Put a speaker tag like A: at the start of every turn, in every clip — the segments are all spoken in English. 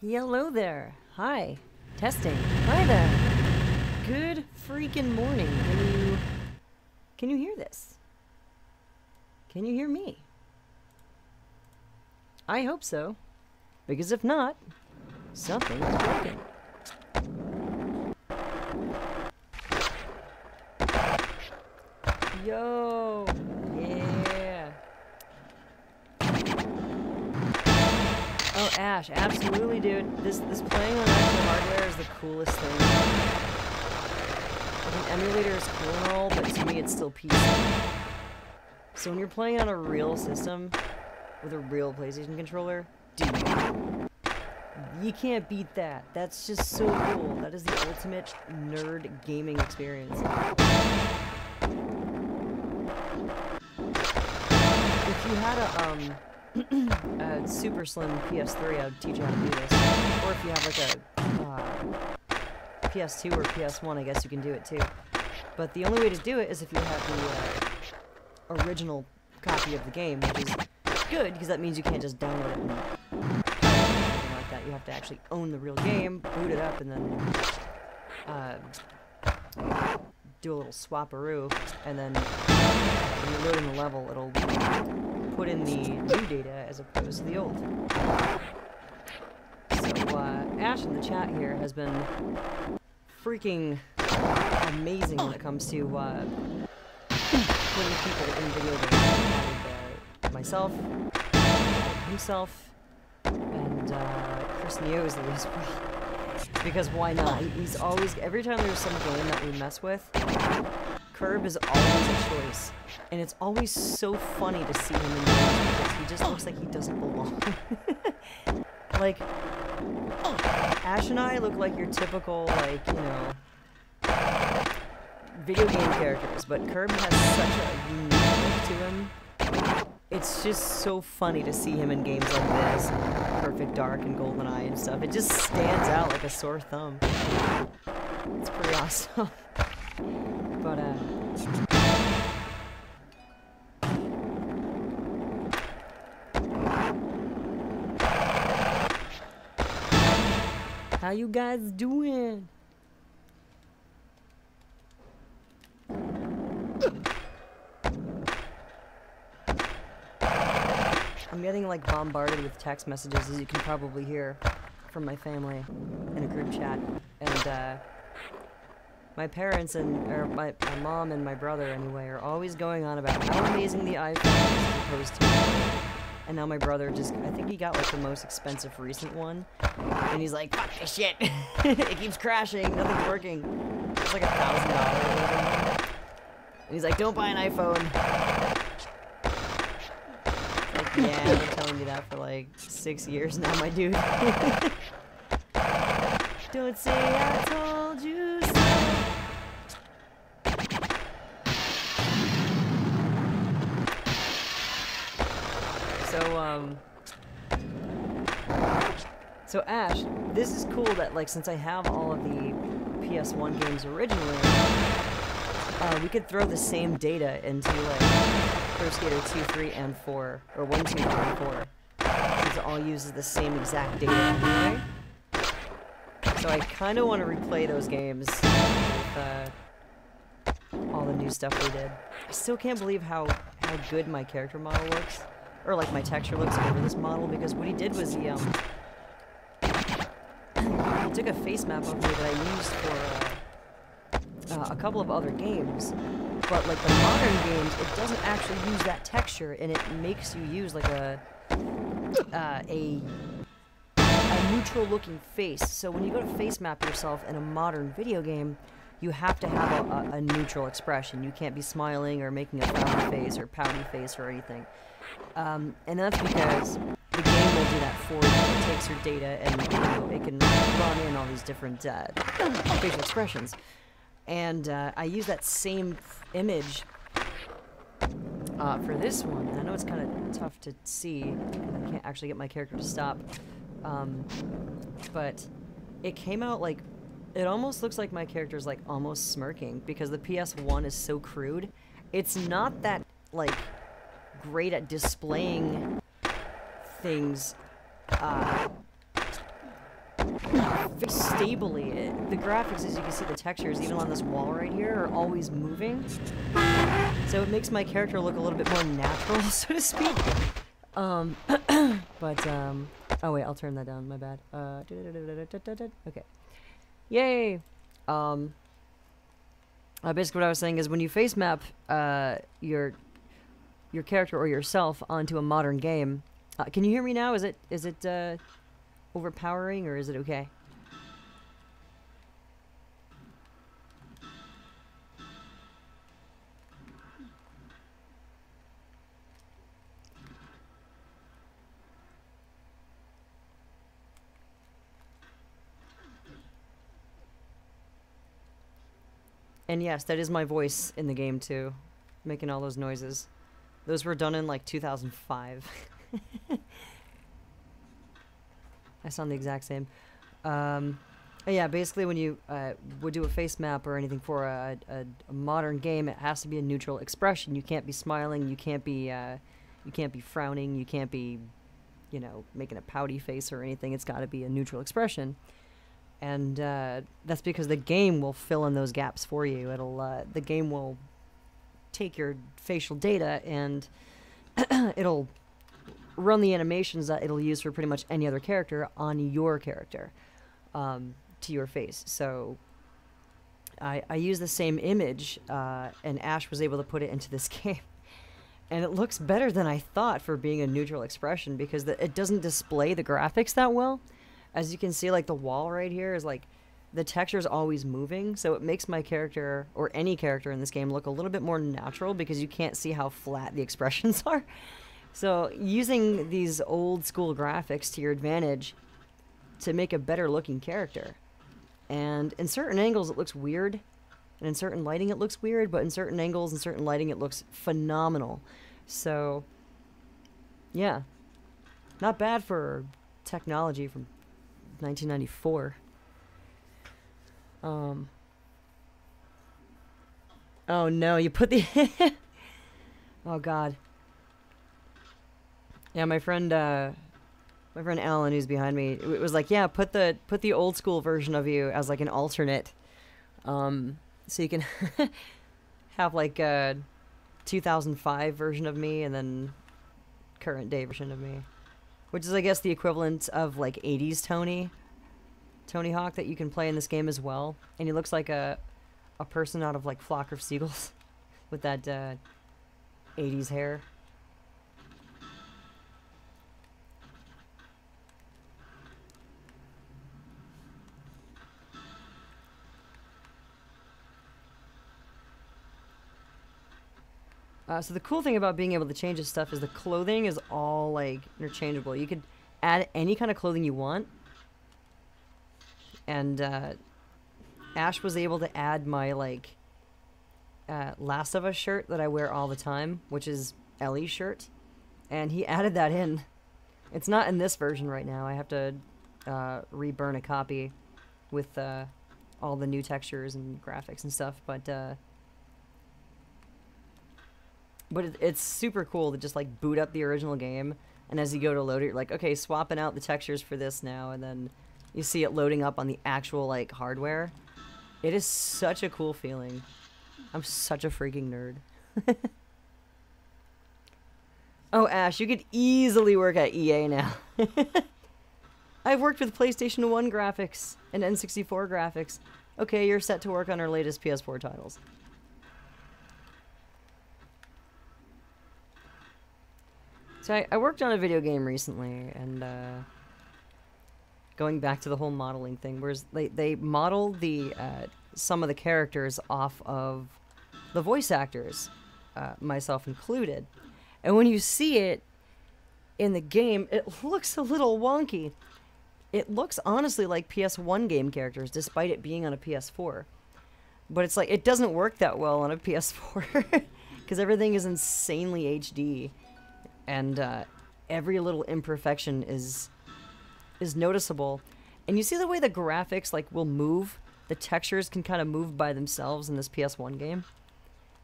A: Hello there. Hi. Testing. Hi there. Good freaking morning. Can you hear this? Can you hear me? I hope so. Because if not, something is broken. Yo! Yeah! Oh, Ash, absolutely, dude. This playing on actual hardware is the coolest thing. Like, an emulator is cool and all, but to me it's still PC. So when you're playing on a real system, with a real PlayStation controller, dude, you can't beat that. That's just so cool. That is the ultimate nerd gaming experience. If you had a super slim PS3, I would teach you how to do this. Or if you have like a PS2 or PS1, I guess you can do it too. But the only way to do it is if you have the original copy of the game, which is good because that means you can't just download it and anything like that. You have to actually own the real game, boot it up, and then do a little swapperoo, and then when you're loading the level, it'll put in the new data as opposed to the old. So, Ash in the chat here has been freaking amazing when it comes to putting people in video games. And, myself, himself, and Chris Neo's as well. Because why not? He's always, every time there's some game that we mess with, Curb is always a choice. And it's always so funny to see him in games because he just looks like he doesn't belong. Like, Ash and I look like your typical, like, you know, video game characters, but Curb has such a unique look to him. It's just so funny to see him in games like this, Perfect Dark and GoldenEye and stuff. It just stands out like a sore thumb. It's pretty awesome. But, how you guys doing? I'm getting like bombarded with text messages, as you can probably hear, from my family in a group chat, and my parents or my mom and my brother anyway are always going on about how amazing the iPhone is as opposed to, and now my brother just, I think he got like the most expensive recent one, and he's like, fuck this shit, it keeps crashing, nothing's working. It's like $1,000 or something, and he's like, don't buy an iPhone. Yeah, I've been telling you that for like 6 years now, my dude. Don't say I told you so. So Ash, this is cool that, like, since I have all of the PS1 games originally, we could throw the same data into, like, Pro Skater 2, 3, and 4, or 1, 2, 3, and 4, since it all uses the same exact data anyway. So I kind of want to replay those games with all the new stuff we did. I still can't believe how good my character model looks, or like my texture looks over this model, because what he did was he took a face map of me that I used for a couple of other games. But like the modern games, it doesn't actually use that texture, and it makes you use like a neutral-looking face. So when you go to face map yourself in a modern video game, you have to have a neutral expression. You can't be smiling or making a frowny face or pouty face or anything. And that's because the game will do that for you. It takes your data and, you know, it can run in all these different facial expressions. And I use that same image for this one. And I know it's kind of tough to see. I can't actually get my character to stop. But it came out like, it almost looks like my character's like almost smirking, because the PS1 is so crude. It's not that like great at displaying things very stably. The graphics, as you can see, the textures, even on this wall right here, are always moving. So it makes my character look a little bit more natural, so to speak. Oh wait, I'll turn that down, my bad. Okay. Yay! Basically what I was saying is when you face map your character or yourself onto a modern game, can you hear me now? Is it overpowering, or is it okay? And yes, that is my voice in the game too, making all those noises. Those were done in like 2005. I sound the exact same. Yeah, basically when you would do a face map or anything for a modern game, it has to be a neutral expression. You can't be smiling, you can't be frowning, you can't be, you know, making a pouty face or anything. It's got to be a neutral expression. And that's because the game will fill in those gaps for you. The game will take your facial data and it'll run the animations that it'll use for pretty much any other character on your character, to your face. So I use the same image, and Ash was able to put it into this game. And it looks better than I thought for being a neutral expression, because it doesn't display the graphics that well. As you can see, like, the wall right here is, like, the texture's always moving, so it makes my character, or any character in this game, look a little bit more natural, because you can't see how flat the expressions are. So, using these old-school graphics to your advantage to make a better-looking character. And in certain angles, it looks weird, and in certain lighting, it looks weird, but in certain angles and certain lighting, it looks phenomenal. So, yeah. Not bad for technology from 1994. Oh no, you put the oh god. Yeah, my friend Alan, who's behind me, it was like, yeah, put the old school version of you as like an alternate, so you can have like a 2005 version of me and then current day version of me. Which is, I guess, the equivalent of, like, 80s Tony Hawk that you can play in this game as well. And he looks like a person out of, like, Flock of Seagulls with that 80s hair. So the cool thing about being able to change this stuff is the clothing is all, like, interchangeable. You could add any kind of clothing you want. And Ash was able to add my, like, Last of Us shirt that I wear all the time, which is Ellie's shirt. And he added that in. It's not in this version right now. I have to reburn a copy with all the new textures and graphics and stuff, but it's super cool to just, like, boot up the original game, and as you go to load it, you're like, okay, swapping out the textures for this now, and then you see it loading up on the actual, like, hardware. It is such a cool feeling. I'm such a freaking nerd. Oh, Ash, you could easily work at EA now. I've worked with PlayStation 1 graphics and N64 graphics. Okay, you're set to work on our latest PS4 titles. So I worked on a video game recently, and going back to the whole modeling thing, whereas they modeled the some of the characters off of the voice actors, myself included. And when you see it in the game, it looks a little wonky. It looks honestly like PS1 game characters, despite it being on a PS4. But it's like, it doesn't work that well on a PS4, because everything is insanely HD. And every little imperfection is noticeable. And you see the way the graphics, like, will move? The textures can kind of move by themselves in this PS1 game.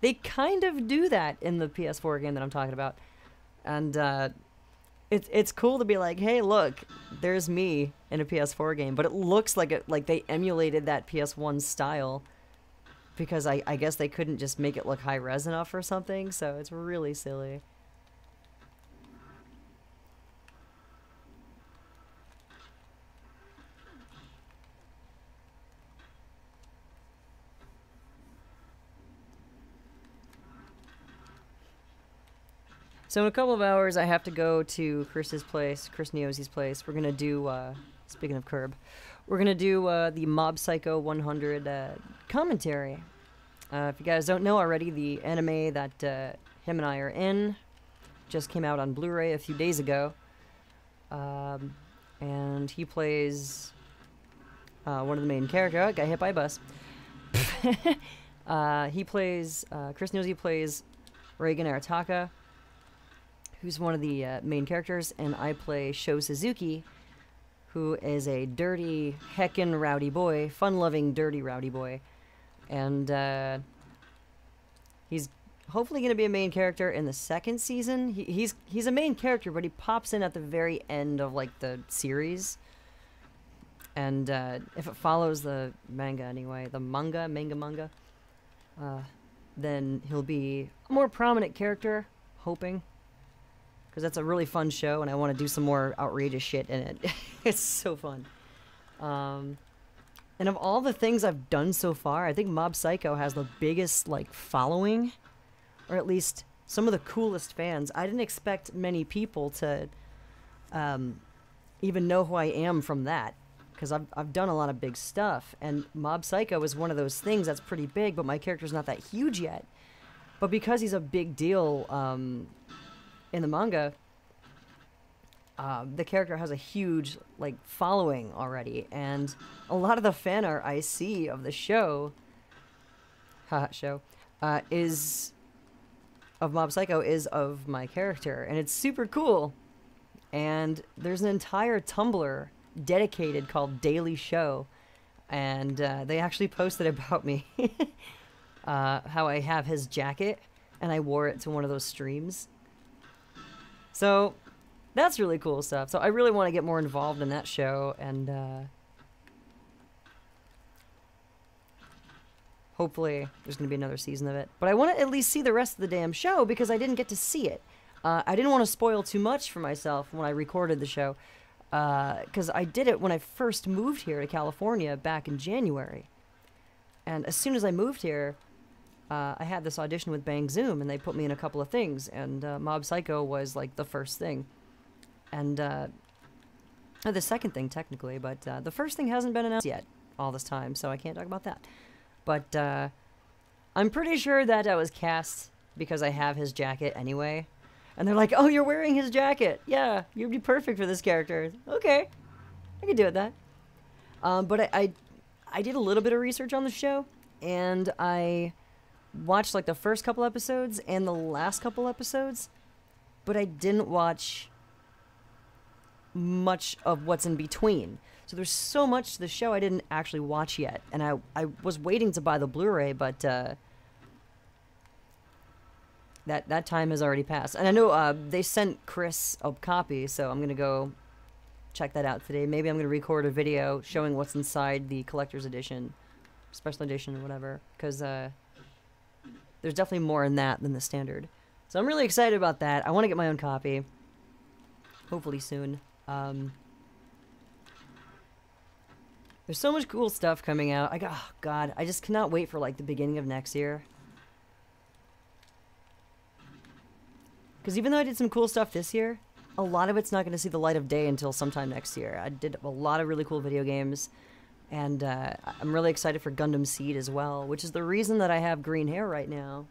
A: They kind of do that in the PS4 game that I'm talking about. And it's cool to be like, hey, look, there's me in a PS4 game, but it looks like they emulated that PS1 style because I guess they couldn't just make it look high res enough or something. So it's really silly. So in a couple of hours, I have to go to Chris's place, Chris Neozy's place. We're gonna do, speaking of Curb, we're gonna do the Mob Psycho 100 commentary. If you guys don't know already, the anime that him and I are in just came out on Blu-ray a few days ago, and he plays one of the main characters. Oh, got hit by a bus. He plays Chris Neozy plays Reigen Arataka, who's one of the main characters, and I play Sho Suzuki, who is a dirty, heckin' rowdy boy, fun-loving, dirty rowdy boy. And he's hopefully going to be a main character in the second season. He's a main character, but he pops in at the very end of, like, the series. And if it follows the manga anyway, the manga, then he'll be a more prominent character, hoping. Because that's a really fun show, and I want to do some more outrageous shit in it. It's so fun. And of all the things I've done so far, I think Mob Psycho has the biggest, like, following. Or at least some of the coolest fans. I didn't expect many people to even know who I am from that. Because I've done a lot of big stuff. And Mob Psycho is one of those things that's pretty big, but my character's not that huge yet. But because he's a big deal in the manga, the character has a huge, like, following already, and a lot of the fan art I see of the show, is of Mob Psycho is of my character, and it's super cool. And there's an entire Tumblr dedicated called Daily Show, and they actually posted about me, how I have his jacket, and I wore it to one of those streams. So, that's really cool stuff. So I really want to get more involved in that show, and hopefully there's going to be another season of it. But I want to at least see the rest of the damn show, because I didn't get to see it. I didn't want to spoil too much for myself when I recorded the show, because I did it when I first moved here to California back in January. And as soon as I moved here, I had this audition with Bang Zoom, and they put me in a couple of things, and Mob Psycho was, like, the first thing. And the second thing, technically, but the first thing hasn't been announced yet all this time, so I can't talk about that. But I'm pretty sure that I was cast because I have his jacket anyway. And they're like, oh, you're wearing his jacket. Yeah, you'd be perfect for this character. Okay, I could do it that. But I did a little bit of research on the show, and I watched, like, the first couple episodes and the last couple episodes, but I didn't watch much of what's in between. So there's so much to the show I didn't actually watch yet, and I was waiting to buy the Blu-ray, but that time has already passed. And I know they sent Chris a copy, so I'm gonna go check that out today. Maybe I'm gonna record a video showing what's inside the collector's edition, special edition, or whatever, because there's definitely more in that than the standard. So I'm really excited about that. I want to get my own copy. Hopefully soon. There's so much cool stuff coming out. Oh God, I just cannot wait for, like, the beginning of next year. Because even though I did some cool stuff this year, a lot of it's not going to see the light of day until sometime next year. I did a lot of really cool video games. And I'm really excited for Gundam Seed as well, which is the reason that I have green hair right now.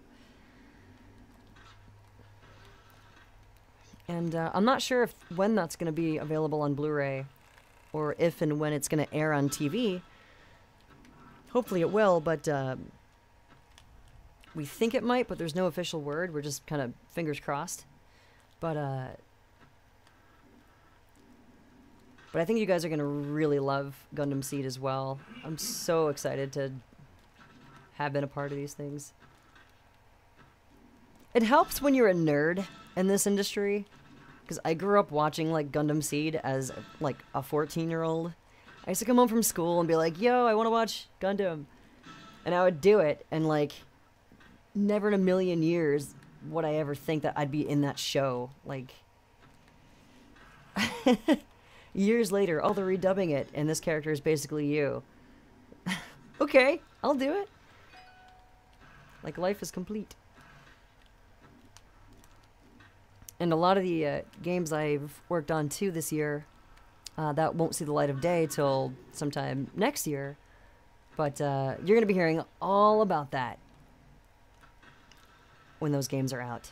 A: And I'm not sure when that's going to be available on Blu-ray, or if and when it's going to air on TV. Hopefully it will, but we think it might, but there's no official word. We're just kind of fingers crossed. But I think you guys are going to really love Gundam Seed as well. I'm so excited to have been a part of these things. It helps when you're a nerd in this industry, because I grew up watching, like, Gundam Seed as, like, a 14-year-old. I used to come home from school and be like, yo, I want to watch Gundam. And I would do it, and, like, never in a million years would I ever think that I'd be in that show. Like, years later, oh, they're redubbing it, and this character is basically you. Okay, I'll do it. Like, life is complete. And a lot of the games I've worked on, too, this year, that won't see the light of day till sometime next year. But you're going to be hearing all about that when those games are out.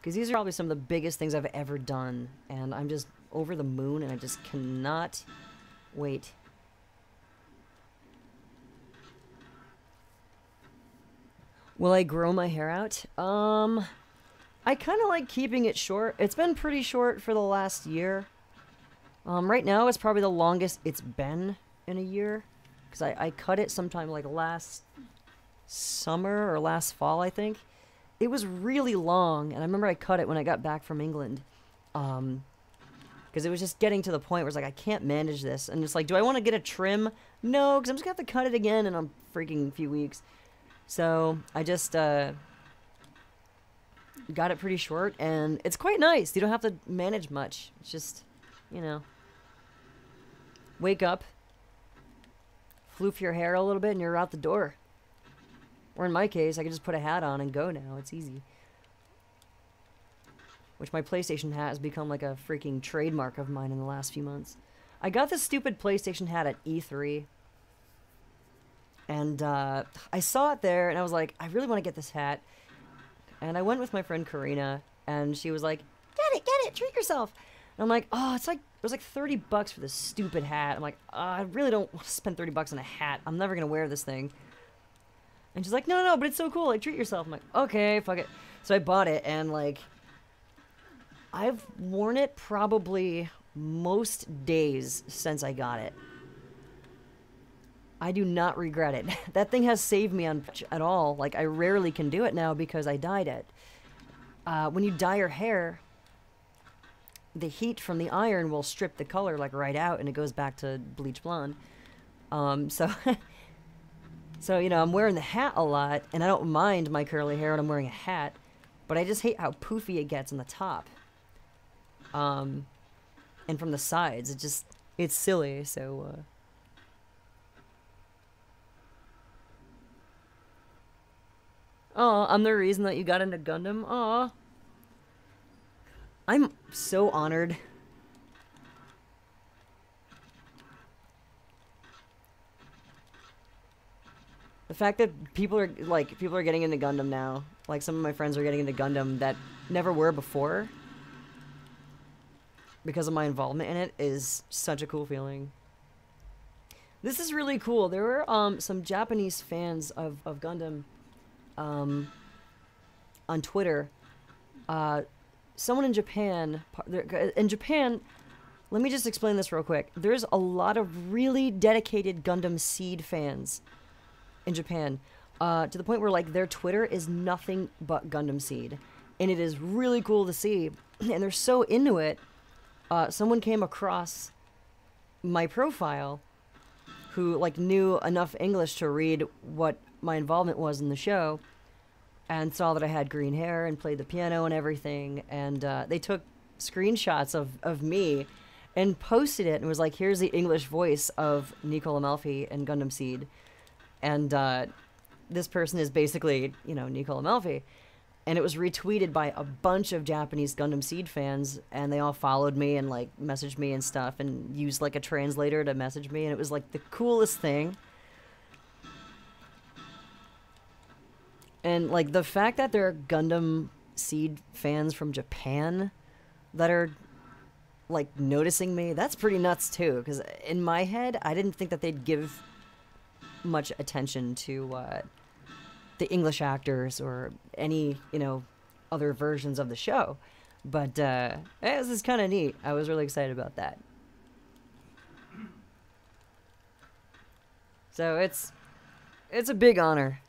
A: Because these are probably some of the biggest things I've ever done. And I'm just over the moon, and I just cannot wait. Will I grow my hair out? I kind of like keeping it short. It's been pretty short for the last year. Right now, it's probably the longest it's been in a year. Because I cut it sometime like last summer or last fall, I think. It was really long, and I remember I cut it when I got back from England. Because it was just getting to the point where it's like, I can't manage this. And it's like, do I want to get a trim? No, because I'm just going to have to cut it again in a freaking few weeks. So I just got it pretty short, and it's quite nice. You don't have to manage much. It's just, you know, wake up, floof your hair a little bit, and you're out the door. Or in my case, I can just put a hat on and go now. It's easy. Which my PlayStation hat has become like a freaking trademark of mine in the last few months. I got this stupid PlayStation hat at E3. And I saw it there, and I was like, I really want to get this hat. And I went with my friend Karina, and she was like, get it, treat yourself. And I'm like, oh, it was like $30 for this stupid hat. I'm like, I really don't want to spend $30 on a hat. I'm never going to wear this thing. And she's like, no, but it's so cool, like, treat yourself. I'm like, okay, fuck it. So I bought it, and, like, I've worn it probably most days since I got it. I do not regret it. That thing has saved me at all. Like, I rarely can do it now because I dyed it. When you dye your hair, the heat from the iron will strip the color, like, right out, and it goes back to bleach blonde. So, you know, I'm wearing the hat a lot, and I don't mind my curly hair when I'm wearing a hat, but I just hate how poofy it gets on the top. And from the sides, it's silly, so, Oh, I'm the reason that you got into Gundam? Aw. I'm so honored. The fact that people are getting into Gundam now. Like, some of my friends are getting into Gundam that never were before. Because of my involvement in it is such a cool feeling. This is really cool. There were some Japanese fans of Gundam on Twitter. Someone in Japan, let me just explain this real quick. There's a lot of really dedicated Gundam Seed fans in Japan, to the point where, like, their Twitter is nothing but Gundam Seed. And it is really cool to see. And they're so into it. Someone came across my profile who, like, knew enough English to read what my involvement was in the show, and saw that I had green hair and played the piano and everything, and they took screenshots of me and posted it and was like, here's the English voice of Nico Amalfi and Gundam Seed. And this person is basically, you know, Nico Amalfi. And it was retweeted by a bunch of Japanese Gundam Seed fans, and they all followed me and, like, messaged me and stuff, and used, like, a translator to message me, and it was, like, the coolest thing. And, like, the fact that there are Gundam Seed fans from Japan that are, like, noticing me, that's pretty nuts, too, because in my head, I didn't think that they'd give much attention to, the English actors or any, you know, other versions of the show. But this is kind of neat. I was really excited about that. So it's a big honor.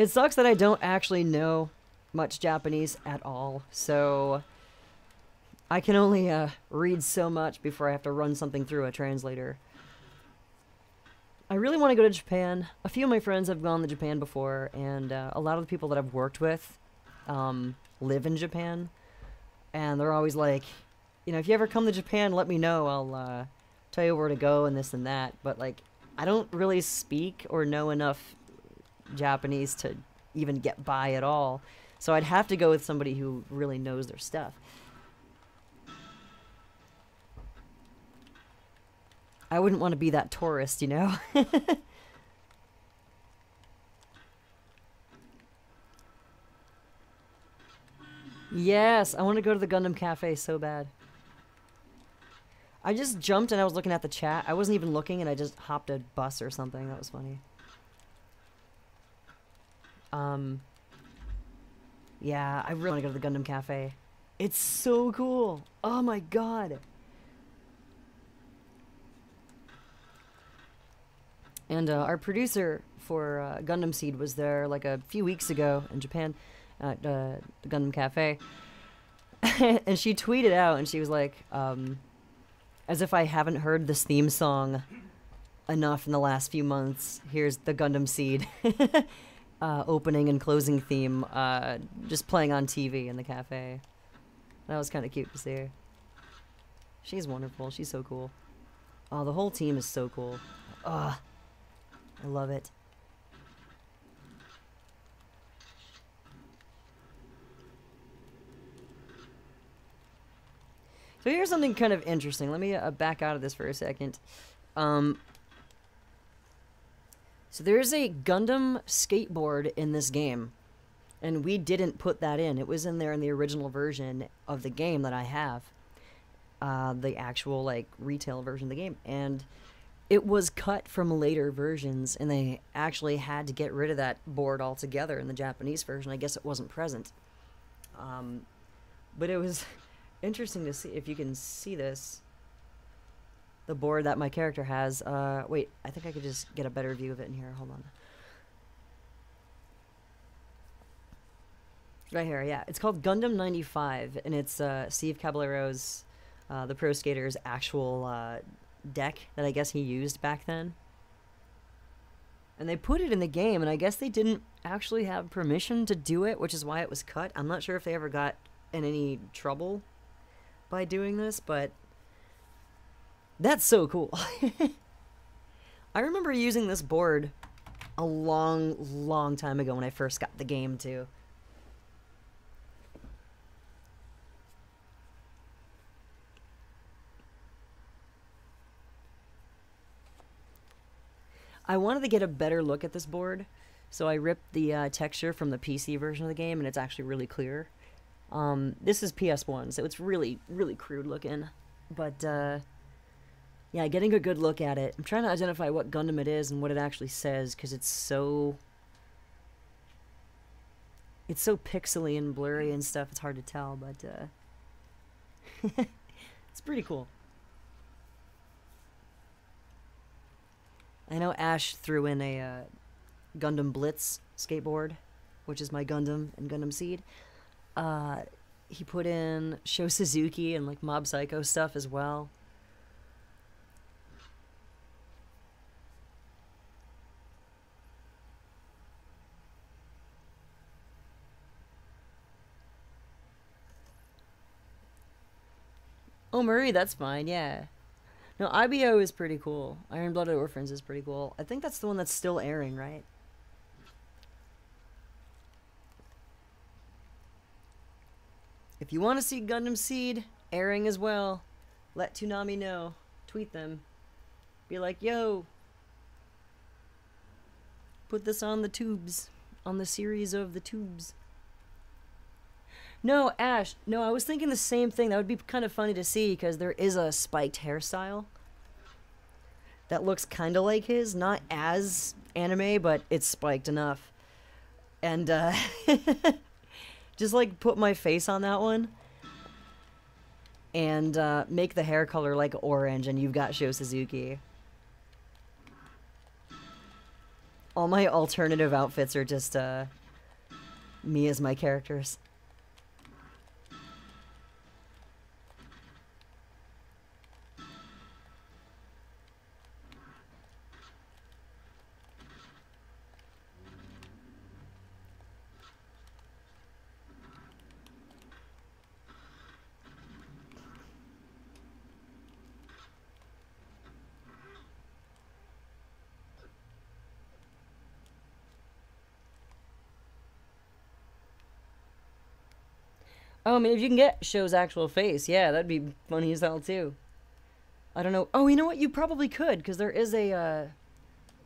A: It sucks that I don't actually know much Japanese at all, so I can only read so much before I have to run something through a translator. I really want to go to Japan. A few of my friends have gone to Japan before, and a lot of the people that I've worked with live in Japan. And they're always like, you know, if you ever come to Japan, let me know. I'll tell you where to go and this and that. But, like, I don't really speak or know enough Japanese to even get by at all. So I'd have to go with somebody who really knows their stuff. I wouldn't want to be that tourist, you know? Yes, I want to go to the Gundam Cafe so bad. I just jumped and I was looking at the chat. I wasn't even looking and I just hopped a bus or something. That was funny. Yeah, I really want to go to the Gundam Cafe. It's so cool. Oh my god. And our producer for Gundam Seed was there like a few weeks ago in Japan at the Gundam Cafe. And she tweeted out and she was like, as if I haven't heard this theme song enough in the last few months, here's the Gundam Seed opening and closing theme just playing on TV in the cafe. That was kind of cute to see her. She's wonderful. She's so cool. Oh, the whole team is so cool. Ugh. I love it. So here's something kind of interesting. Let me back out of this for a second. So there's a Gundam skateboard in this game. And we didn't put that in. It was in there in the original version of the game that I have. The actual, like, retail version of the game. And it was cut from later versions, and they actually had to get rid of that board altogether in the Japanese version. I guess it wasn't present. But it was interesting to see, if you can see this, the board that my character has. Wait, I think I could just get a better view of it in here. Hold on. Right here, yeah. It's called Gundam 95, and it's Steve Caballero's, the pro skater's actual deck that I guess he used back then. And they put it in the game, and I guess they didn't actually have permission to do it, which is why it was cut. I'm not sure if they ever got in any trouble by doing this, but that's so cool. I remember using this board a long time ago when I first got the game, too. I wanted to get a better look at this board, so I ripped the texture from the PC version of the game, and it's actually really clear. This is PS1, so it's really crude looking. But, yeah, getting a good look at it. I'm trying to identify what Gundam it is and what it actually says, because it's so pixely and blurry and stuff, it's hard to tell, but, it's pretty cool. I know Ash threw in a Gundam Blitz skateboard, which is my Gundam and Gundam Seed. He put in Sho Suzuki and like Mob Psycho stuff as well. Oh, Murray, that's fine, yeah. No, IBO is pretty cool. Iron Blooded Orphans is pretty cool. I think that's the one that's still airing, right? If you want to see Gundam Seed airing as well, let Toonami know. Tweet them. Be like, yo, put this on the tubes. On the series of the tubes. No, Ash. No, I was thinking the same thing. That would be kind of funny to see because there is a spiked hairstyle that looks kind of like his. Not as anime, but it's spiked enough. And, just, like, put my face on that one. And, make the hair color, like, orange, and you've got Sho Suzuki. All my alternative outfits are just, me as my characters. Oh, I mean, if you can get Show's actual face, yeah, that'd be funny as hell, too. I don't know. Oh, you know what? You probably could, because there is a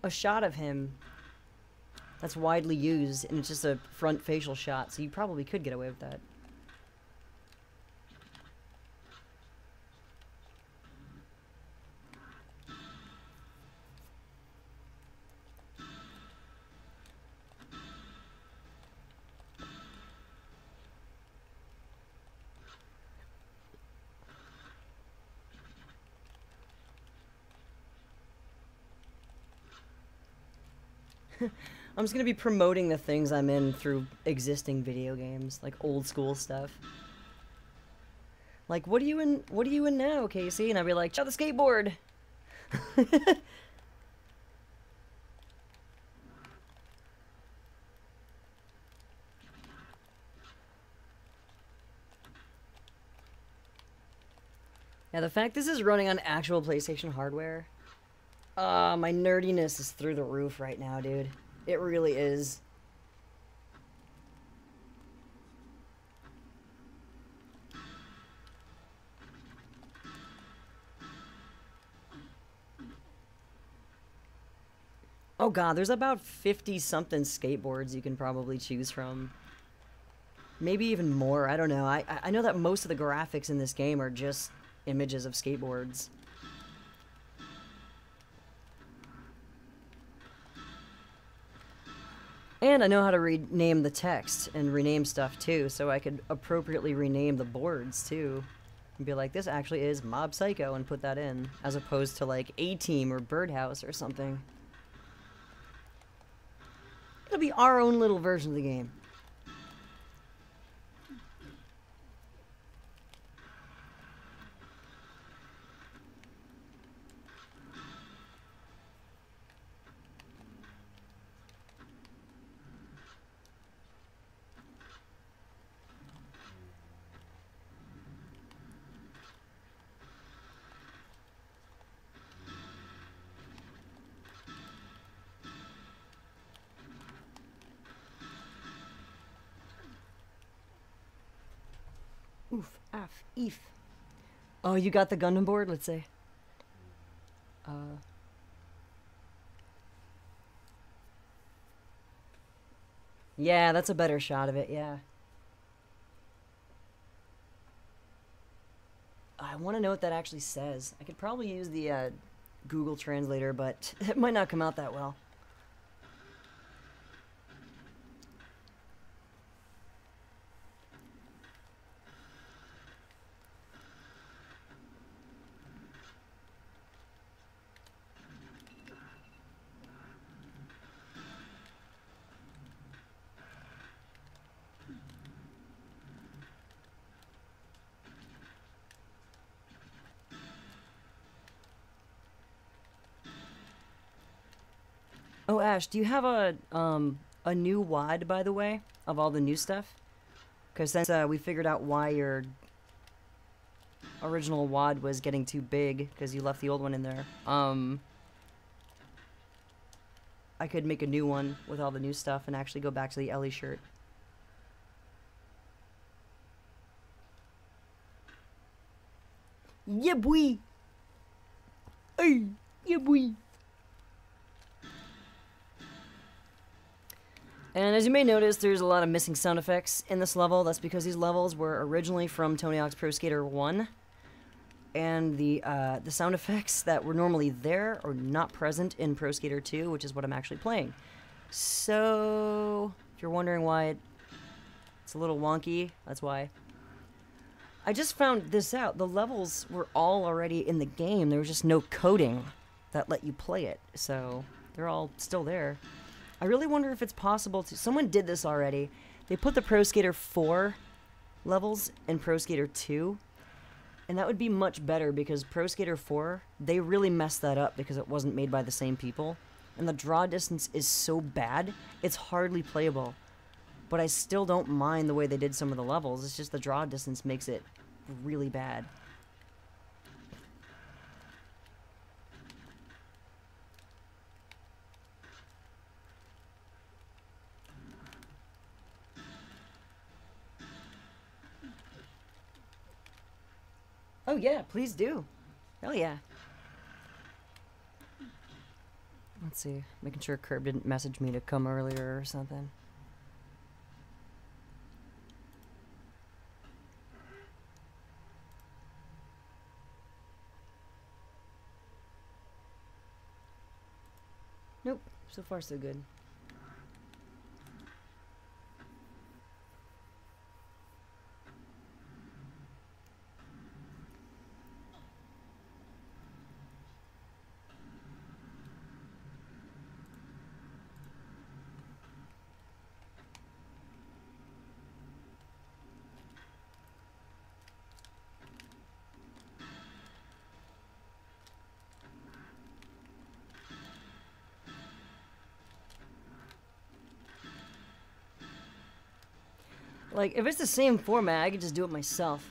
A: shot of him that's widely used, and it's just a front facial shot, so you probably could get away with that. I'm just gonna be promoting the things I'm in through existing video games, like old school stuff. Like, what are you in now, Casey? And I'd be like, check the skateboard. Yeah, the fact this is running on actual PlayStation hardware, my nerdiness is through the roof right now, dude. It really is. Oh god, there's about 50-something skateboards you can probably choose from. Maybe even more, I don't know. I know that most of the graphics in this game are just images of skateboards. And I know how to rename the text and rename stuff too, so I could appropriately rename the boards too. And be like, this actually is Mob Psycho, and put that in, as opposed to like A-Team or Birdhouse or something. It'll be our own little version of the game. Oof, af, eef. Oh, you got the Gundam board? Let's say. Yeah, that's a better shot of it, yeah. I want to know what that actually says. I could probably use the Google Translator, but it might not come out that well. Oh, Ash, do you have a new WAD, by the way, of all the new stuff? Because since we figured out why your original WAD was getting too big, because you left the old one in there, I could make a new one with all the new stuff and actually go back to the Ellie shirt. Yeah, boy! Hey! Yeah, boy! And as you may notice, there's a lot of missing sound effects in this level. That's because these levels were originally from Tony Hawk's Pro Skater 1. And the sound effects that were normally there are not present in Pro Skater 2, which is what I'm actually playing. So, if you're wondering why it's a little wonky, that's why. I just found this out. The levels were all already in the game. There was just no coding that let you play it. So, they're all still there. I really wonder if it's possible to... Someone did this already. They put the Pro Skater 4 levels in Pro Skater 2. And that would be much better because Pro Skater 4, they really messed that up because it wasn't made by the same people. And the draw distance is so bad, it's hardly playable. But I still don't mind the way they did some of the levels. It's just the draw distance makes it really bad. Oh yeah, please do. Hell yeah. Let's see. Making sure Curb didn't message me to come earlier or something. Nope. So far so good. Like, if it's the same format, I could just do it myself.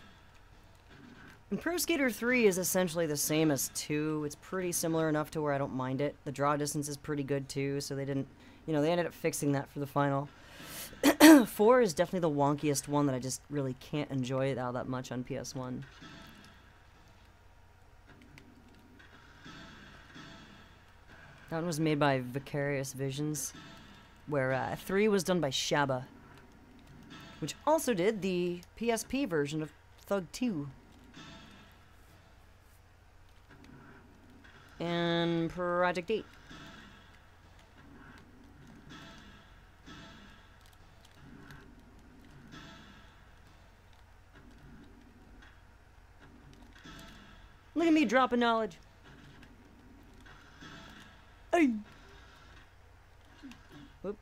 A: And Pro Skater 3 is essentially the same as 2. It's pretty similar enough to where I don't mind it. The draw distance is pretty good too, so they didn't... You know, they ended up fixing that for the final. 4 is definitely the wonkiest one that I just really can't enjoy it all that much on PS1. That one was made by Vicarious Visions, where 3 was done by Shaba, which also did the PSP version of Thug 2. And Project 8. Look at me dropping knowledge. Hey. Whoop.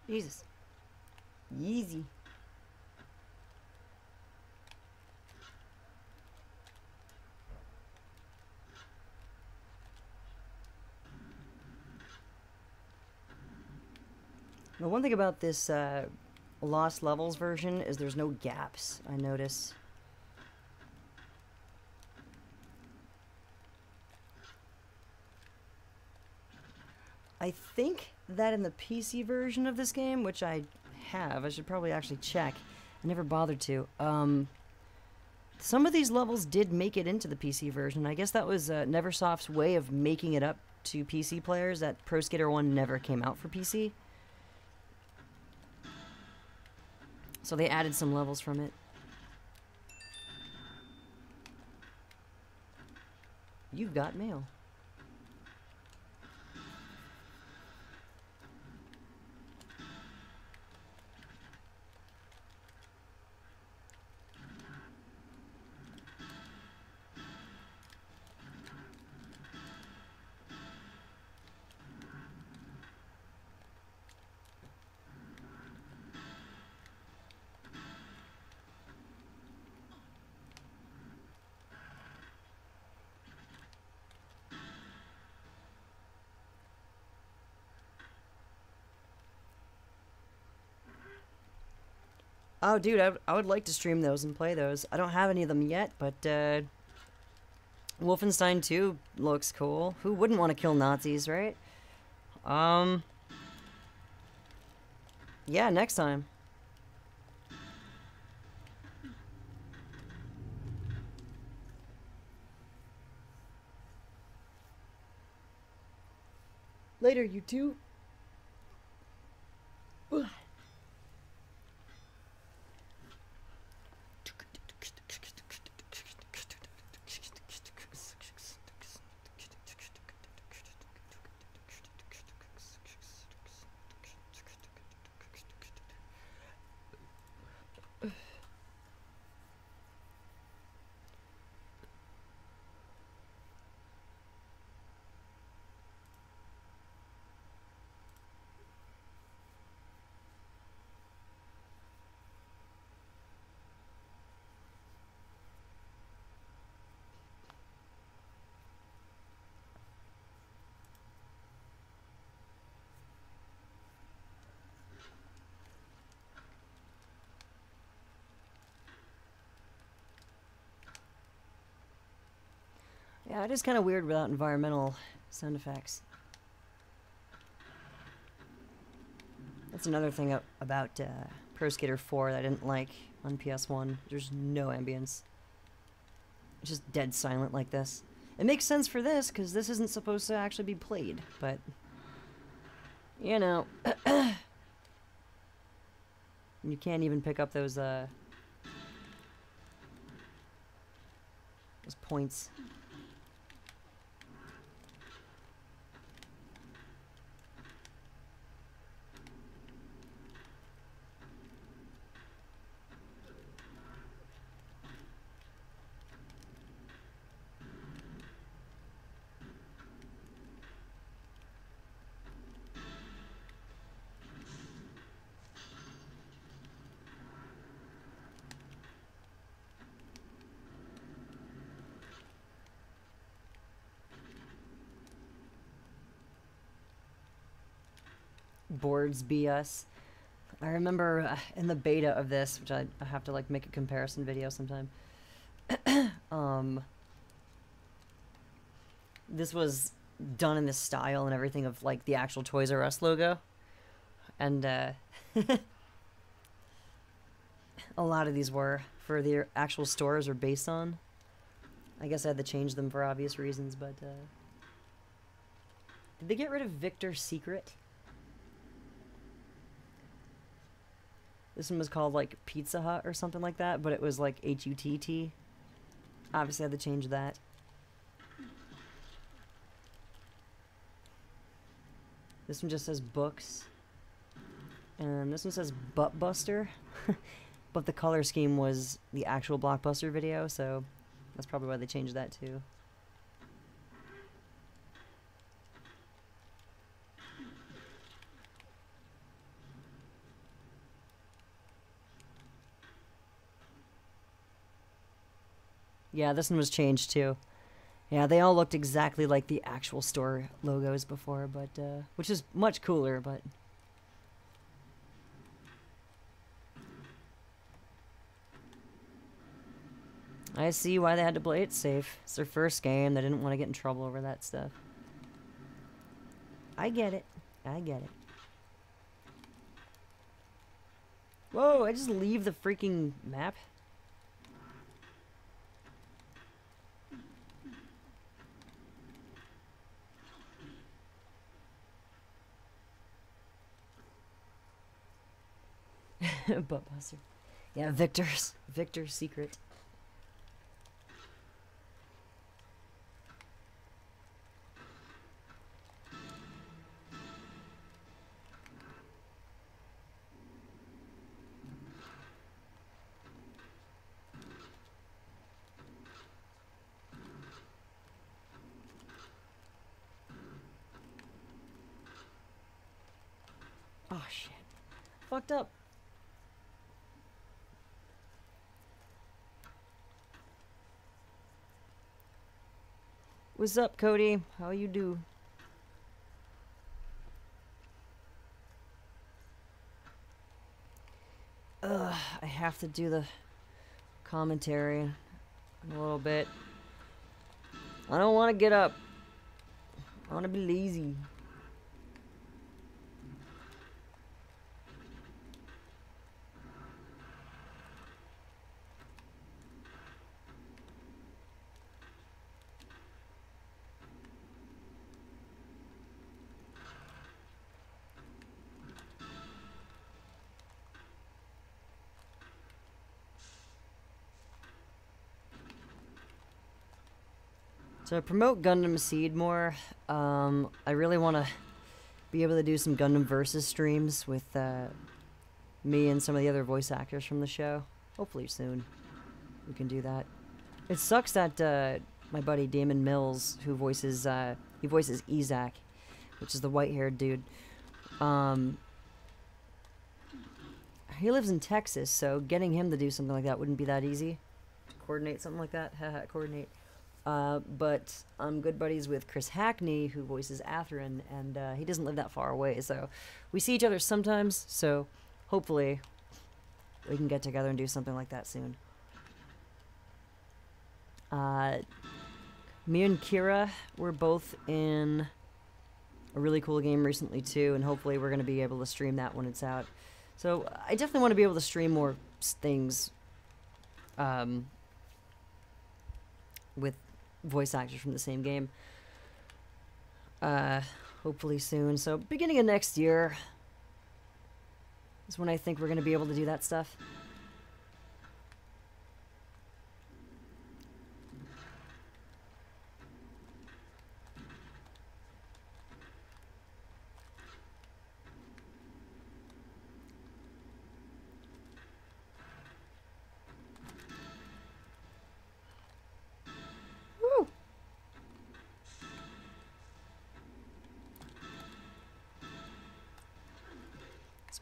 A: Jesus. Easy. The one thing about this Lost Levels version is there's no gaps, I notice. I think that in the PC version of this game, which I have, I should probably actually check. I never bothered to. Some of these levels did make it into the PC version. I guess that was Neversoft's way of making it up to PC players, that Pro Skater 1 never came out for PC. So they added some levels from it. You've got mail. Oh, dude, I would like to stream those and play those. I don't have any of them yet, but Wolfenstein 2 looks cool. Who wouldn't want to kill Nazis, right? Yeah, next time. Later, you two. Yeah, it is kind of weird without environmental sound effects. That's another thing about Pro Skater 4 that I didn't like on PS1. There's no ambience. It's just dead silent like this. It makes sense for this, because this isn't supposed to actually be played, but... You know... You can't even pick up those points. Boards BS. I remember in the beta of this, which I have to like make a comparison video sometime. This was done in this style and everything of like the actual Toys R Us logo, and a lot of these were for the actual stores are based on. I guess I had to change them for obvious reasons, but did they get rid of Victor's Secret? This one was called, like, Pizza Hut or something like that, but it was, like, H-U-T-T. Obviously, I had to change that. This one just says Books. And this one says Butt Buster. But the color scheme was the actual Blockbuster video, so that's probably why they changed that, too. Yeah, this one was changed too. Yeah, they all looked exactly like the actual store logos before, but which is much cooler, but I see why they had to play it safe. It's their first game. They didn't want to get in trouble over that stuff. I get it. I get it. Whoa, I just leave the freaking map? Buttbuster. Yeah, Victor's Secret. Oh shit. Fucked up. What's up, Cody? How you do? I have to do the commentary in a little bit. I don't want to get up. I want to be lazy. To promote Gundam Seed more, I really want to be able to do some Gundam Versus streams with me and some of the other voice actors from the show. Hopefully soon we can do that. It sucks that my buddy Damon Mills, who voices he voices Izak, which is the white-haired dude. He lives in Texas, so getting him to do something like that wouldn't be that easy. Coordinate something like that. Haha, coordinate. But I'm good buddies with Chris Hackney, who voices Atherin, and he doesn't live that far away, so we see each other sometimes, so hopefully we can get together and do something like that soon. Me and Kira were both in a really cool game recently, too, and hopefully we're going to be able to stream that when it's out. So I definitely want to be able to stream more things with voice actors from the same game. Hopefully soon. So beginning of next year is when I think we're going to be able to do that stuff.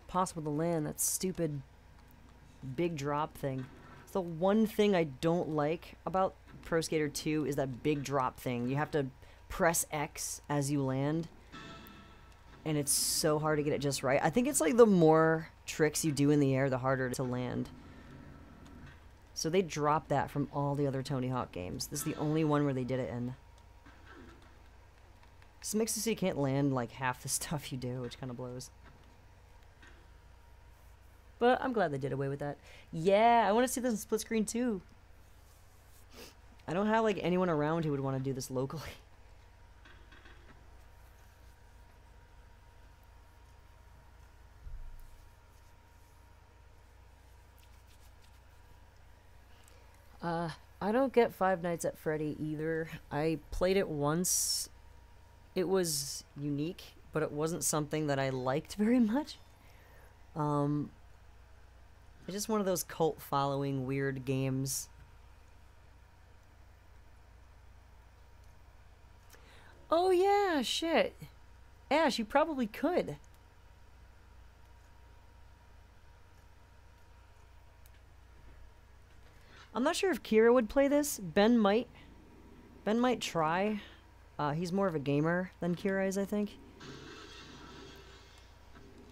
A: Possible to land that stupid big drop thing. It's the one thing I don't like about Pro Skater 2 is that big drop thing. You have to press X as you land, and it's so hard to get it just right. I think it's like the more tricks you do in the air, the harder to land. So they dropped that from all the other Tony Hawk games. This is the only one where they did it in. This makes it so you can't land like half the stuff you do, which kind of blows. But I'm glad they did away with that. Yeah, I want to see this in split screen too. I don't have like anyone around who would want to do this locally. I don't get Five Nights at Freddy either. I played it once. It was unique, but it wasn't something that I liked very much. It's just one of those cult following weird games. Oh yeah, shit. Ash, you probably could. I'm not sure if Kira would play this. Ben might. Ben might try. He's more of a gamer than Kira is, I think.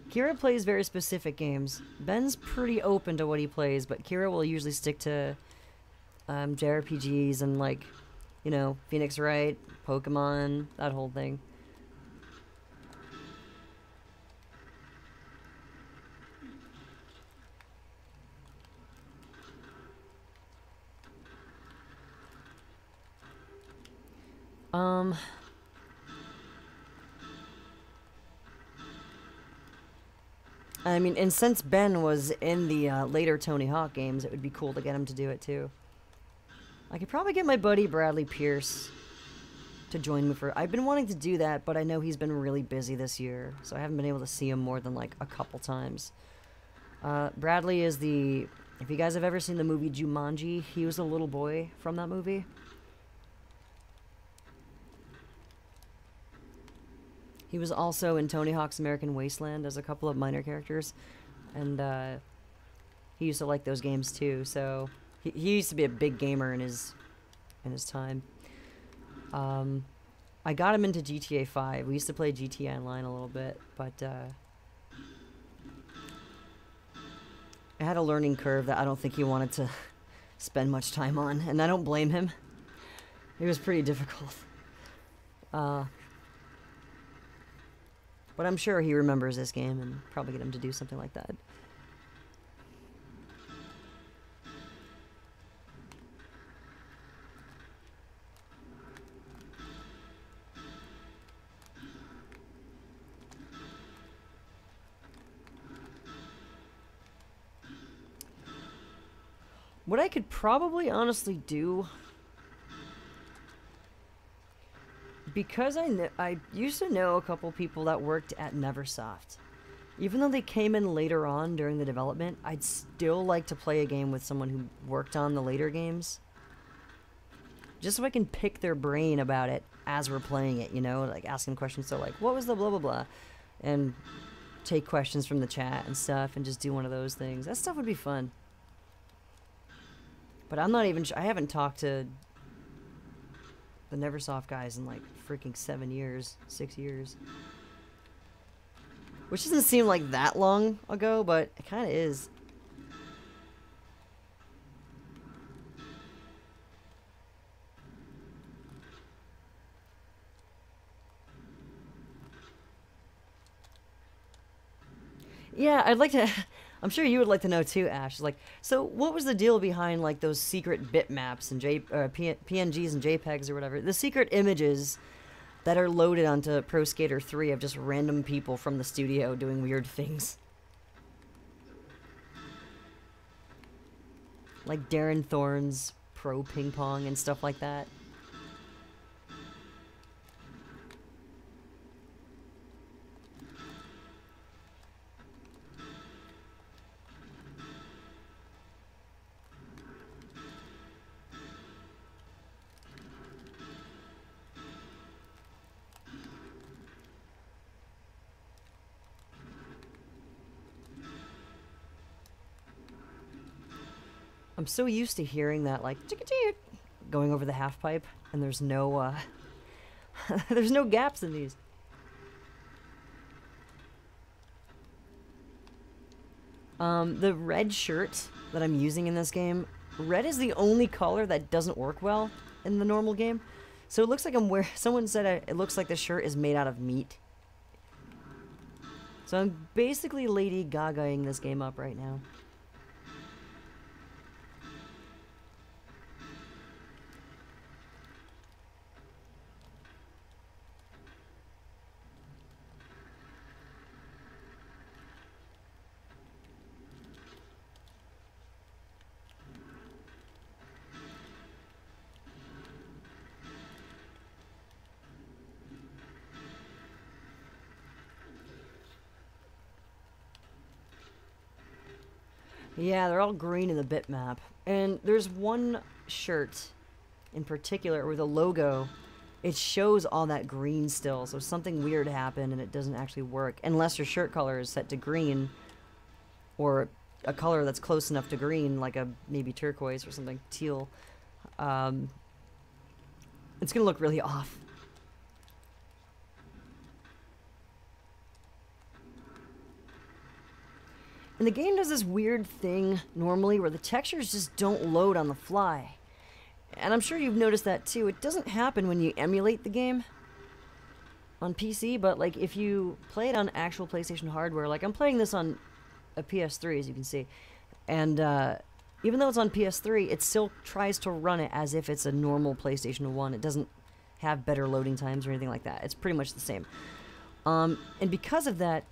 A: Kira plays very specific games. Ben's pretty open to what he plays, but Kira will usually stick to JRPGs and, like, you know, Phoenix Wright, Pokemon, that whole thing. I mean, and since Ben was in the later Tony Hawk games, it would be cool to get him to do it too. I could probably get my buddy Bradley Pierce to join me for... I've been wanting to do that, but I know he's been really busy this year, so I haven't been able to see him more than like a couple times. Bradley is the... If you guys have ever seen the movie Jumanji, he was a little boy from that movie. He was also in Tony Hawk's American Wasteland as a couple of minor characters, and he used to like those games too. So he used to be a big gamer in his time. I got him into GTA 5. We used to play GTA Online a little bit, but it had a learning curve that I don't think he wanted to spend much time on, and I don't blame him. It was pretty difficult. But I'm sure he remembers this game and probably get him to do something like that. What I could probably honestly do, because I used to know a couple people that worked at Neversoft. Even though they came in later on during the development, I'd still like to play a game with someone who worked on the later games. Just so I can pick their brain about it as we're playing it, you know? Like, ask them questions, so like, what was the blah blah blah? And take questions from the chat and stuff, and just do one of those things. That stuff would be fun. But I'm not even I haven't talked to the Neversoft guys in like freaking 7 years, 6 years. Which doesn't seem like that long ago, but it kind of is. Yeah, I'd like to... I'm sure you would like to know too, Ash. Like, so what was the deal behind like those secret bitmaps and PNGs and JPEGs or whatever? The secret images that are loaded onto Pro Skater 3 of just random people from the studio doing weird things. Like Darren Thorne's Pro Ping Pong and stuff like that. I'm so used to hearing that, like, going over the half pipe, and there's no, there's no gaps in these. The red shirt that I'm using in this game, red is the only color that doesn't work well in the normal game. So it looks like I'm wearing, someone said it looks like the shirt is made out of meat. So I'm basically Lady Gaga-ing this game up right now. Yeah, they're all green in the bitmap. And there's one shirt in particular where the logo, it shows all that green still. So something weird happened and it doesn't actually work. Unless your shirt color is set to green or a color that's close enough to green, like a maybe turquoise or something, teal. It's going to look really off. And the game does this weird thing normally where the textures just don't load on the fly. And I'm sure you've noticed that too. It doesn't happen when you emulate the game on PC, but like if you play it on actual PlayStation hardware, like I'm playing this on a PS3 as you can see, and even though it's on PS3, it still tries to run it as if it's a normal PlayStation 1. It doesn't have better loading times or anything like that. It's pretty much the same. And because of that,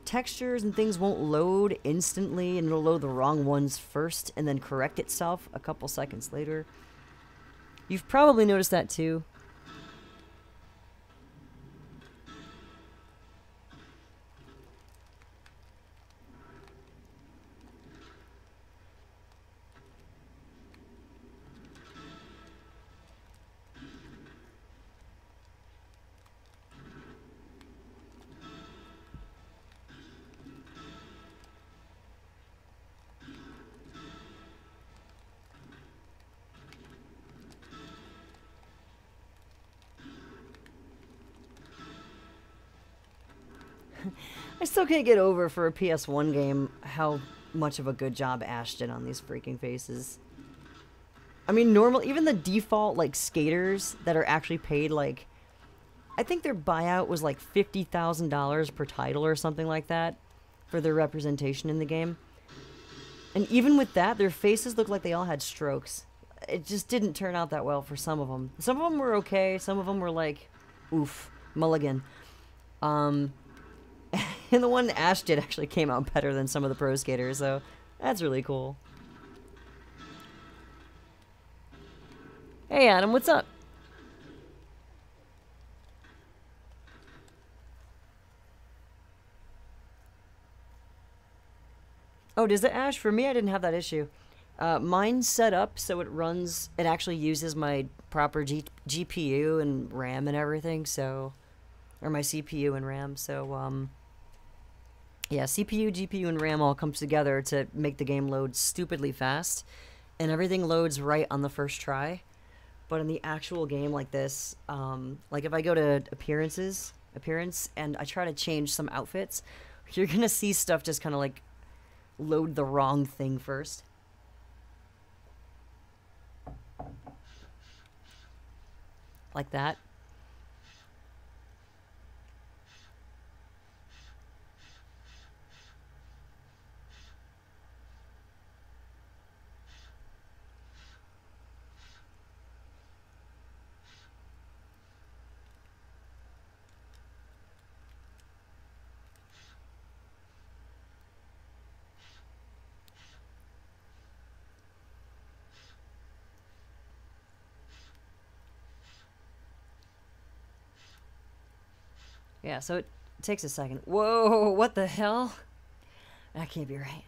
A: textures and things won't load instantly, and it'll load the wrong ones first and then correct itself a couple seconds later. You've probably noticed that too. I still can't get over for a PS1 game how much of a good job Ash did on these freaking faces. I mean, normal, even the default, like, skaters that are actually paid, like, I think their buyout was like $50,000 per title or something like that for their representation in the game. And even with that, their faces looked like they all had strokes. It just didn't turn out that well for some of them. Some of them were okay. Some of them were like, oof, mulligan. And the one Ash did actually came out better than some of the pro skaters, so that's really cool. Hey Adam, what's up? Oh, does it, Ash? For me, I didn't have that issue. Mine's set up so it runs, it actually uses my proper GPU and RAM and everything, so, or my CPU and RAM, so, yeah, CPU, GPU, and RAM all comes together to make the game load stupidly fast, and everything loads right on the first try. But in the actual game like this, like if I go to appearance, and I try to change some outfits, you're gonna see stuff just kind of like load the wrong thing first. Like that. Yeah, so it takes a second. Whoa, what the hell? That can't be right.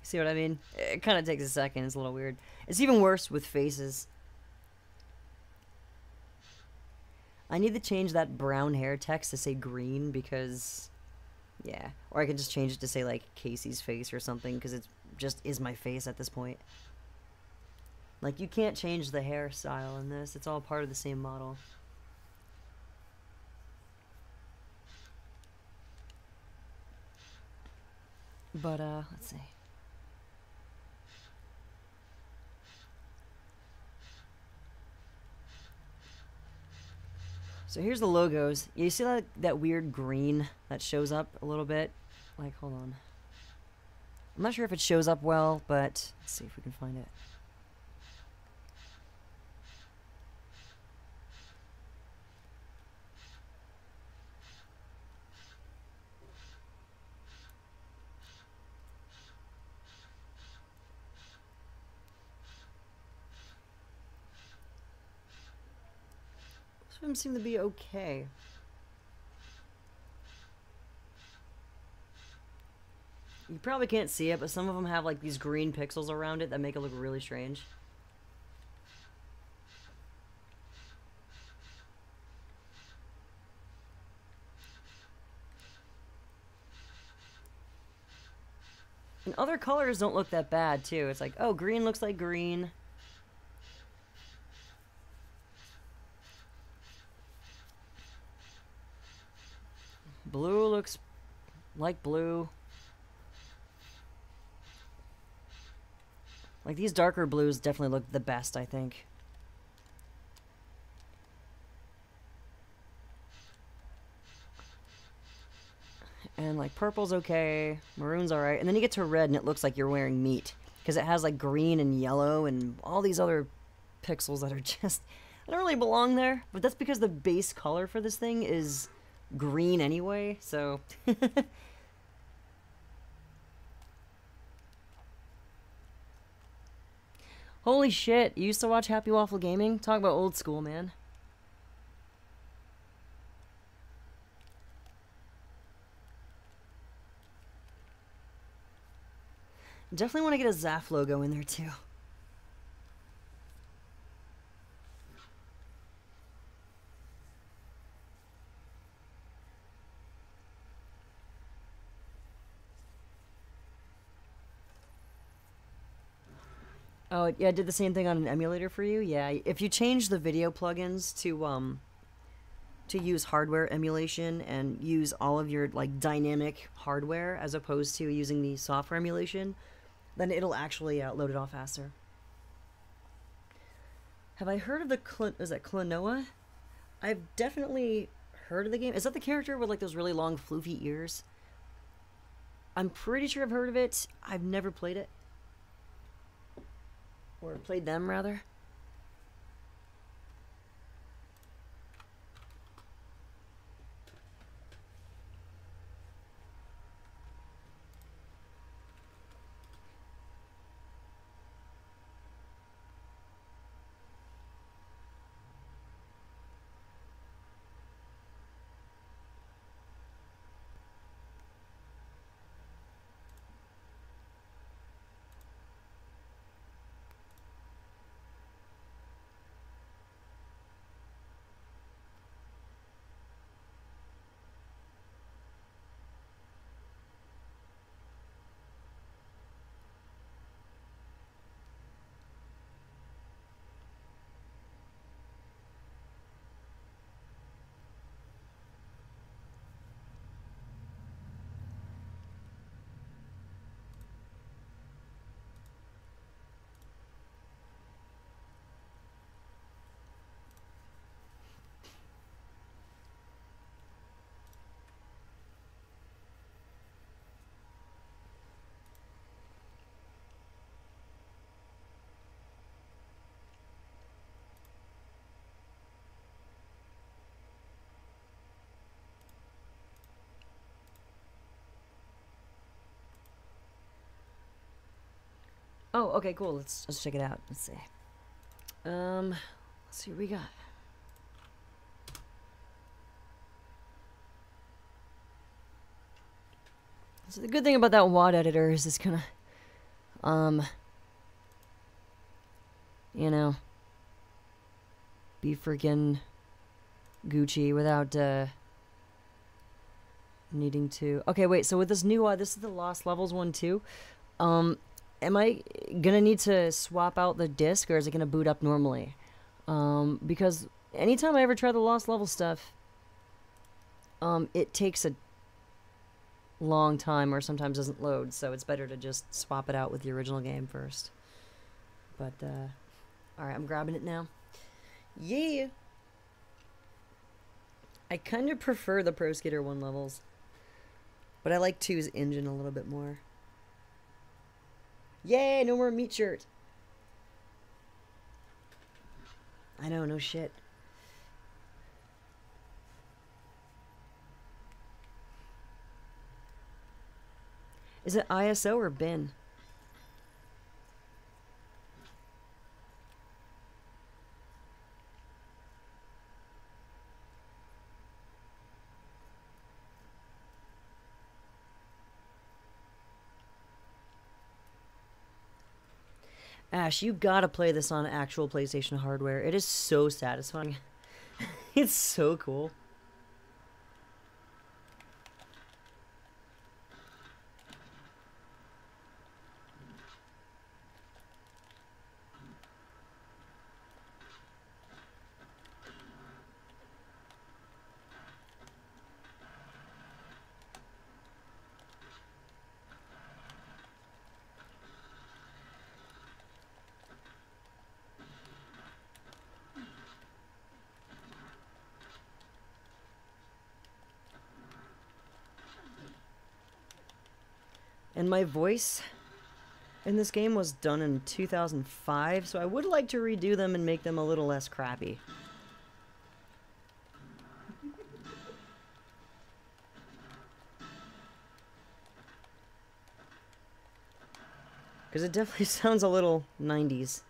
A: See what I mean? It kind of takes a second. It's a little weird. It's even worse with faces. I need to change that brown hair text to say green because, yeah. Or I can just change it to say, like, Casey's face or something because it just is my face at this point. Like, you can't change the hairstyle in this. It's all part of the same model. But, let's see. So here's the logos. You see that weird green that shows up a little bit? Like, hold on. I'm not sure if it shows up well, but let's see if we can find it. Some of them seem to be okay. You probably can't see it, but some of them have like these green pixels around it that make it look really strange. And other colors don't look that bad too. It's like, oh, green looks like green. Blue looks like blue. Like, these darker blues definitely look the best, I think. And, like, purple's okay. Maroon's alright. And then you get to red and it looks like you're wearing meat. Because it has, like, green and yellow and all these other pixels that are just... They don't really belong there. But that's because the base color for this thing is green anyway, so... Holy shit, you used to watch Happy Waffle Gaming? Talk about old school, man. Definitely want to get a Zaf logo in there, too. Oh, yeah, I did the same thing on an emulator for you? Yeah, if you change the video plugins to use hardware emulation and use all of your like dynamic hardware as opposed to using the software emulation, then it'll actually load it off faster. Have I heard of the is that Klonoa? I've definitely heard of the game. Is that the character with like those really long floofy ears? I'm pretty sure I've heard of it. I've never played it. Or played them, rather. Oh, okay, cool. Let's check it out. Let's see. Let's see what we got. So the good thing about that WAD editor is it's gonna, you know, be freaking Gucci without, needing to... Okay, wait, so with this new WAD, this is the Lost Levels one too. Am I gonna need to swap out the disc, or is it gonna boot up normally? Because anytime I ever try the Lost Level stuff, it takes a long time or sometimes doesn't load, so it's better to just swap it out with the original game first. But, alright, I'm grabbing it now. Yeah! I kind of prefer the Pro Skater 1 levels, but I like 2's engine a little bit more. Yay, no more meat shirt. I know, no shit. Is it ISO or bin? Ash, you gotta play this on actual PlayStation hardware. It is so satisfying. It's so cool. And my voice in this game was done in 2005, so I would like to redo them and make them a little less crappy. Because it definitely sounds a little 90s.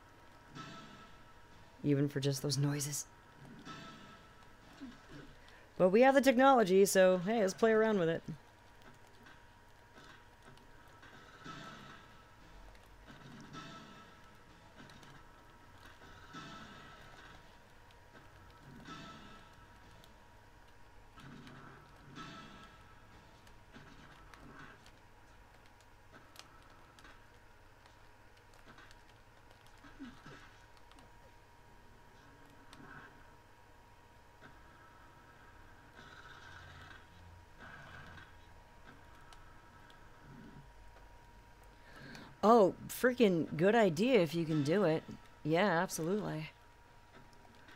A: Even for just those noises. But we have the technology, so hey, let's play around with it. Oh, freaking good idea if you can do it. Yeah, absolutely.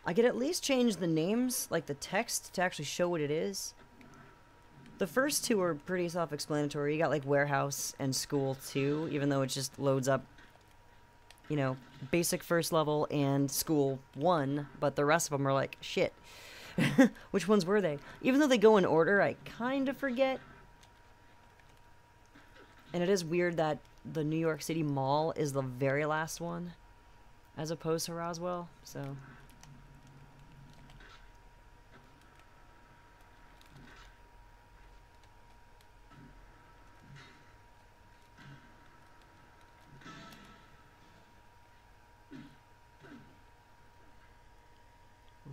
A: I could at least change the names, like the text, to actually show what it is. The first two are pretty self-explanatory. You got like warehouse and school 2, even though it just loads up, you know, basic first level and school 1, but the rest of them are like, shit. Which ones were they? Even though they go in order, I kind of forget. And it is weird that the New York City Mall is the very last one, as opposed to Roswell, so...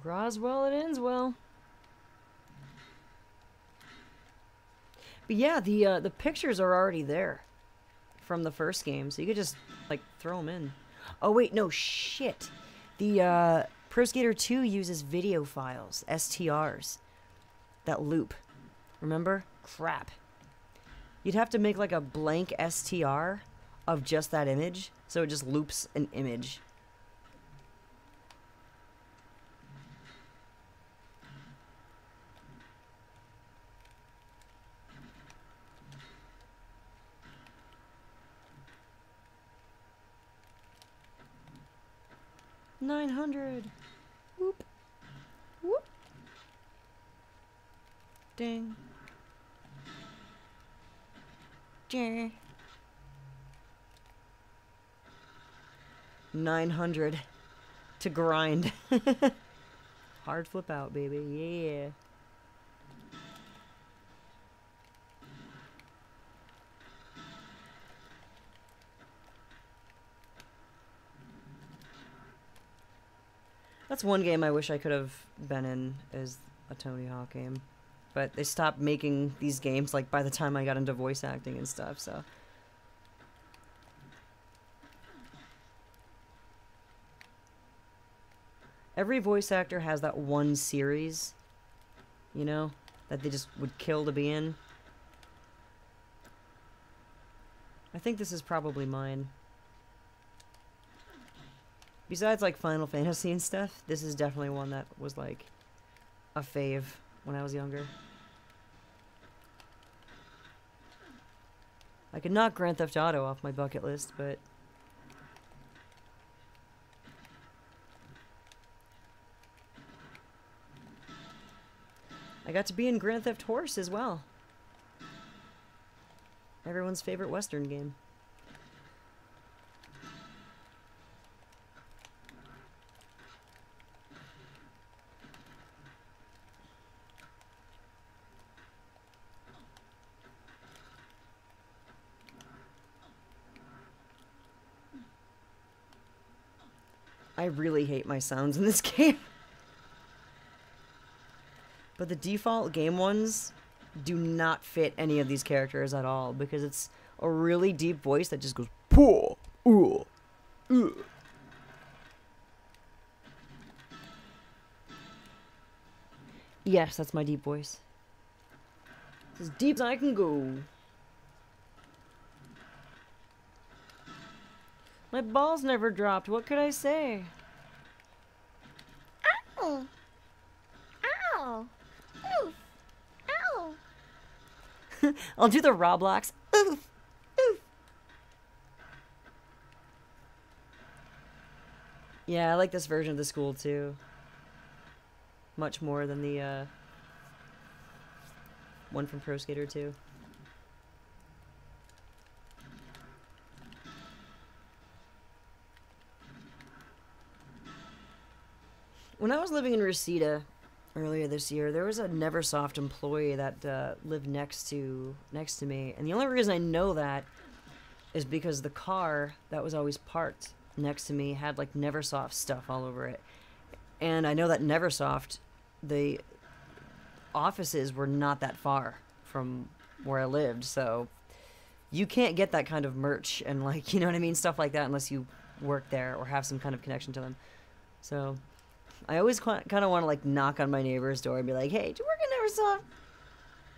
A: Roswell, it ends well. But yeah, the pictures are already there from the first game, so you could just like throw them in. Oh wait, no shit. The Pro Skater 2 uses video files, STRs, that loop. Remember? Crap. You'd have to make like a blank STR of just that image, so it just loops an image. $900. Whoop. Whoop. Ding. Ding. 900 to grind. Hard flip out, baby. Yeah. That's one game I wish I could have been in, is a Tony Hawk game. But they stopped making these games like by the time I got into voice acting and stuff, so. Every voice actor has that one series, you know, that they just would kill to be in. I think this is probably mine. Besides, like, Final Fantasy and stuff, this is definitely one that was, like, a fave when I was younger. I could knock Grand Theft Auto off my bucket list, but... I got to be in Grand Theft Horse as well. Everyone's favorite Western game. I really hate my sounds in this game. But the default game ones do not fit any of these characters at all, because it's a really deep voice that just goes, "Poor, Yes, that's my deep voice. It's as deep as I can go. My balls never dropped. What could I say?
B: Ow! Ow! Oof! Ow!
A: I'll do the Roblox. Oof! Oof! Yeah, I like this version of the school too. Much more than the one from Pro Skater 2. When I was living in Reseda earlier this year, there was a Neversoft employee that lived next to me, and the only reason I know that is because the car that was always parked next to me had like Neversoft stuff all over it, and I know that Neversoft, the offices were not that far from where I lived, so you can't get that kind of merch and, like, you know what I mean, stuff like that, unless you work there or have some kind of connection to them. So I always kind of want to, like, knock on my neighbor's door and be like, hey, do you work at Neversoft?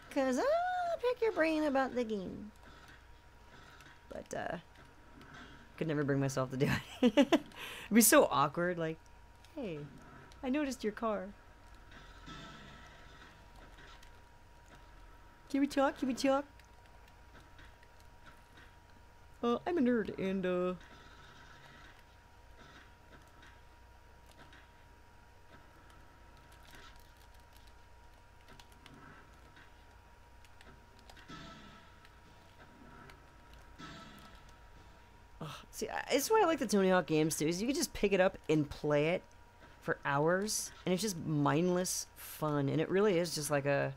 A: Because I'll pick your brain about the game. But, Could never bring myself to do it. It'd be so awkward, like, hey, I noticed your car. Can we talk? Can we talk? I'm a nerd, and, see, it's why I like the Tony Hawk games, too, is you can just pick it up and play it for hours, and it's just mindless fun, and it really is just like a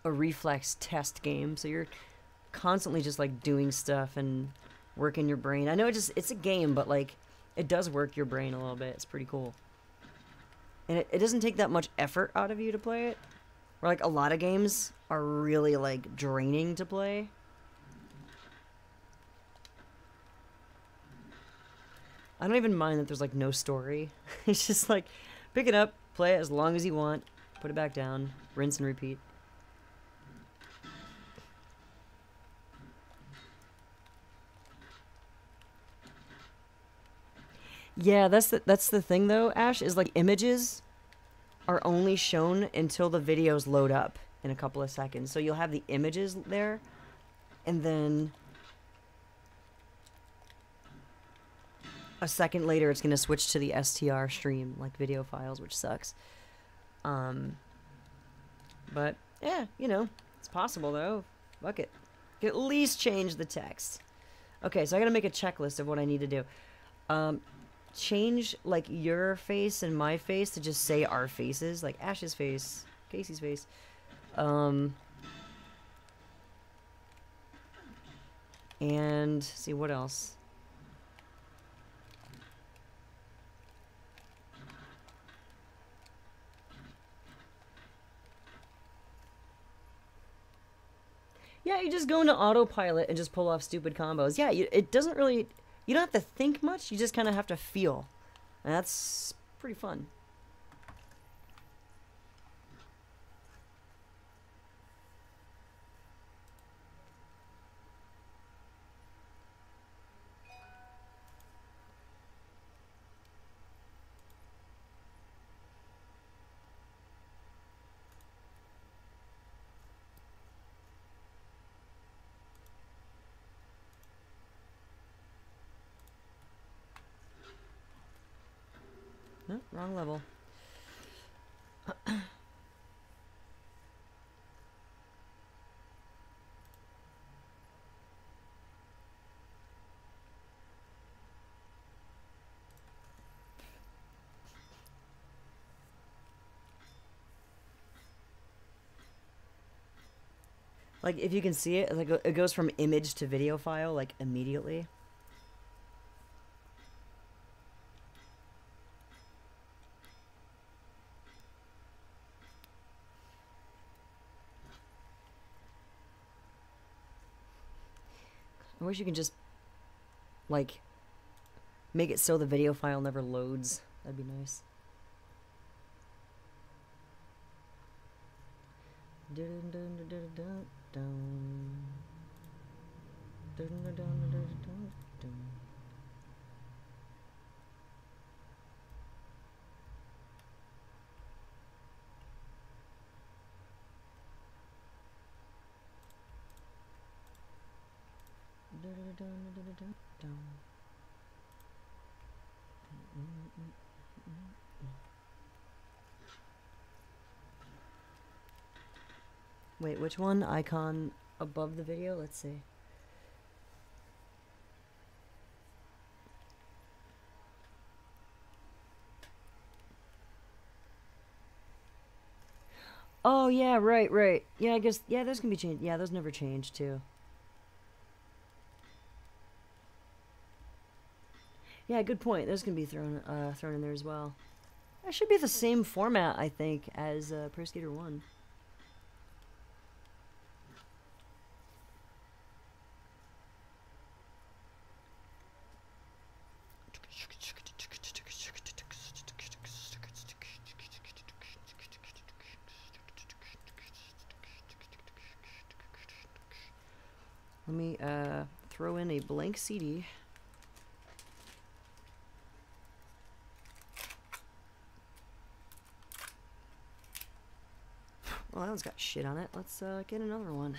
A: reflex test game, so you're constantly just, like, doing stuff and working your brain. I know it's a game, but, like, it does work your brain a little bit. It's pretty cool. And it doesn't take that much effort out of you to play it. Where, like, a lot of games are really, like, draining to play. I don't even mind that there's, like, no story. It's just, like, pick it up, play it as long as you want, put it back down, rinse and repeat. Yeah, that's the thing though, Ash, is like images are only shown until the videos load up in a couple of seconds. So you'll have the images there, and then a second later it's gonna switch to the STR stream, like video files, which sucks. But yeah, you know, it's possible though. Fuck it. Can at least change the text. Okay, so I gotta make a checklist of what I need to do. Change, like, your face and my face to just say our faces. Like, Ash's face, Casey's face. And, see, what else? Yeah, you just go into autopilot and just pull off stupid combos. Yeah, it doesn't really... You don't have to think much, you just kind of have to feel. And that's pretty fun. No, wrong level. Like, if you can see it, like, it goes from image to video file, like, immediately. I wish you could just, like, make it so the video file never loads. That'd be nice. Wait, which one? Icon above the video? Let's see. Oh, yeah, right, right. Yeah, I guess, yeah, those can be changed. Yeah, those never change, too. Yeah, good point. Those can be thrown in there as well. That should be the same format, I think, as Pro Skater 1. Let me throw in a blank CD. Well, that one's got shit on it. Let's get another one.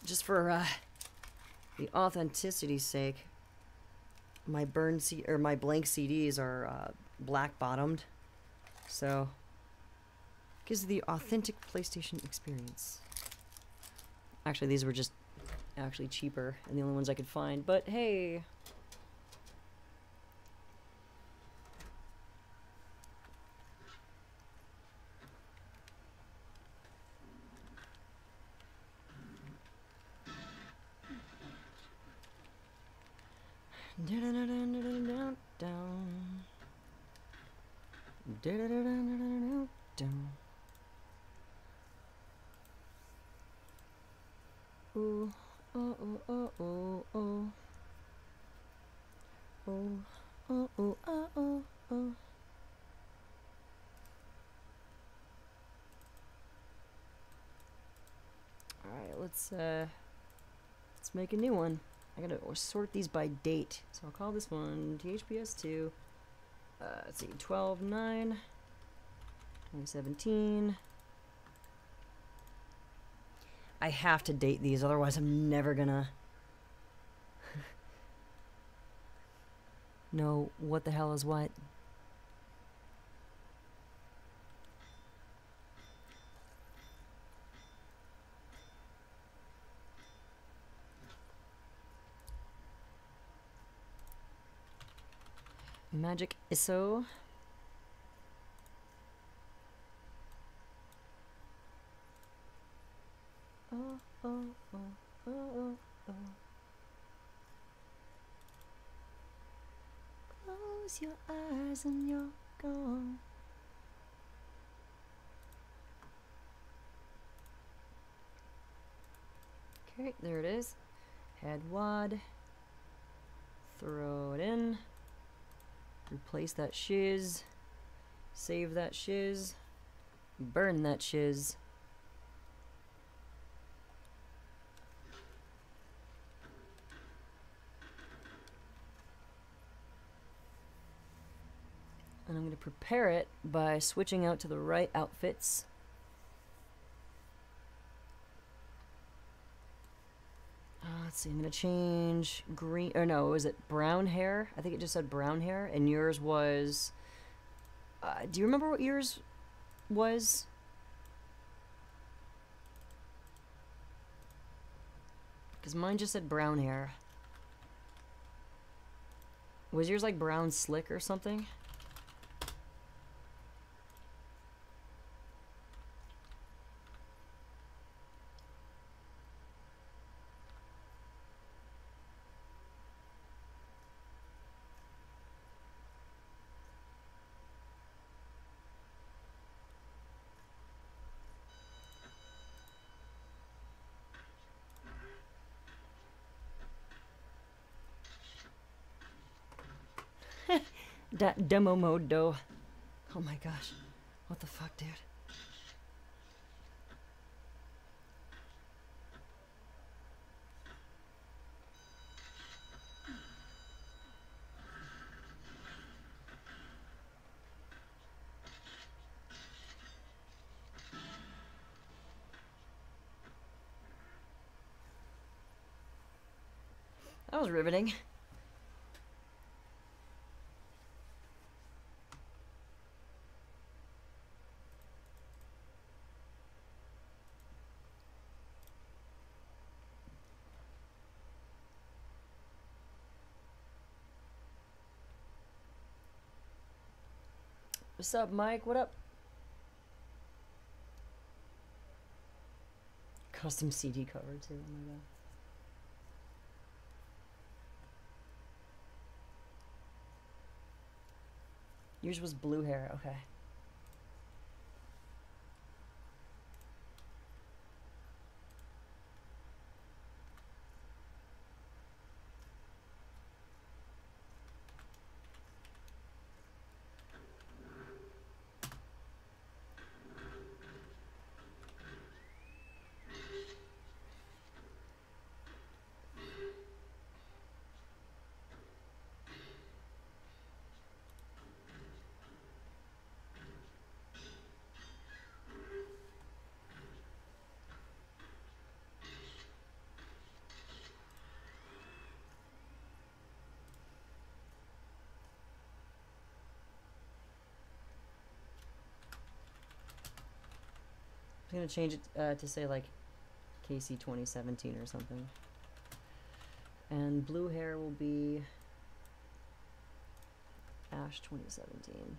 A: Just for the authenticity's sake, my blank CDs are black bottomed, so gives the authentic PlayStation experience. Actually, these were just actually cheaper and the only ones I could find. But hey. Ooh, oh, oh, oh, oh, oh. Oh, oh, oh, oh, oh, oh. Alright, let's make a new one. I gotta sort these by date. So I'll call this one THPS2. Let's see, 12/9, 2017. I have to date these, otherwise I'm never gonna know what the hell is what. Magic ISO. Oh, oh, oh, oh, oh, oh. Close your eyes and you're gone. Okay, there it is. Head wad. Throw it in. Replace that shiz. Save that shiz. Burn that shiz. And I'm going to prepare it by switching out to the right outfits. Let's see, I'm going to change green, or no, was it brown hair? I think it just said brown hair, and yours was, do you remember what yours was? Because mine just said brown hair. Was yours like brown slick or something? That demo mode though. Oh my gosh. What the fuck, dude? That was riveting. What's up, Mike? What up? Custom CD cover too. Oh my god. Yours was blue hair. Okay. I'm gonna change it to say like Casey 2017 or something. And blue hair will be Ash 2017.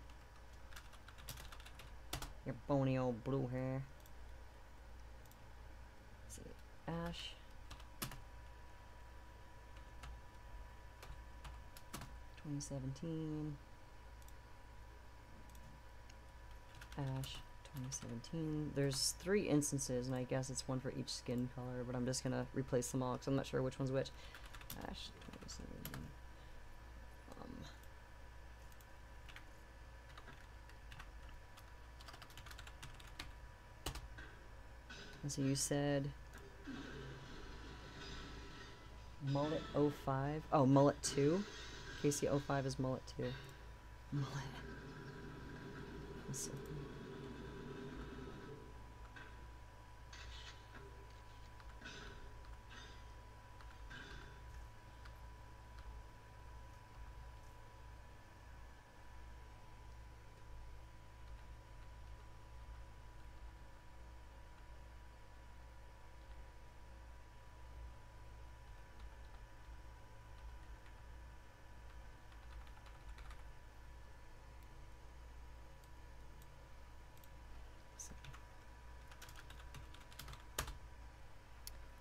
A: Your bony old blue hair. Let's see, Ash. (2017) Ash 2017. There's 3 instances, and I guess it's one for each skin color, but I'm just gonna replace them all because I'm not sure which one's which. Ash 2017. And so you said Mullet 05. Oh, Mullet 2. Casey 05 is Mullet 2. Mullet. Let's see.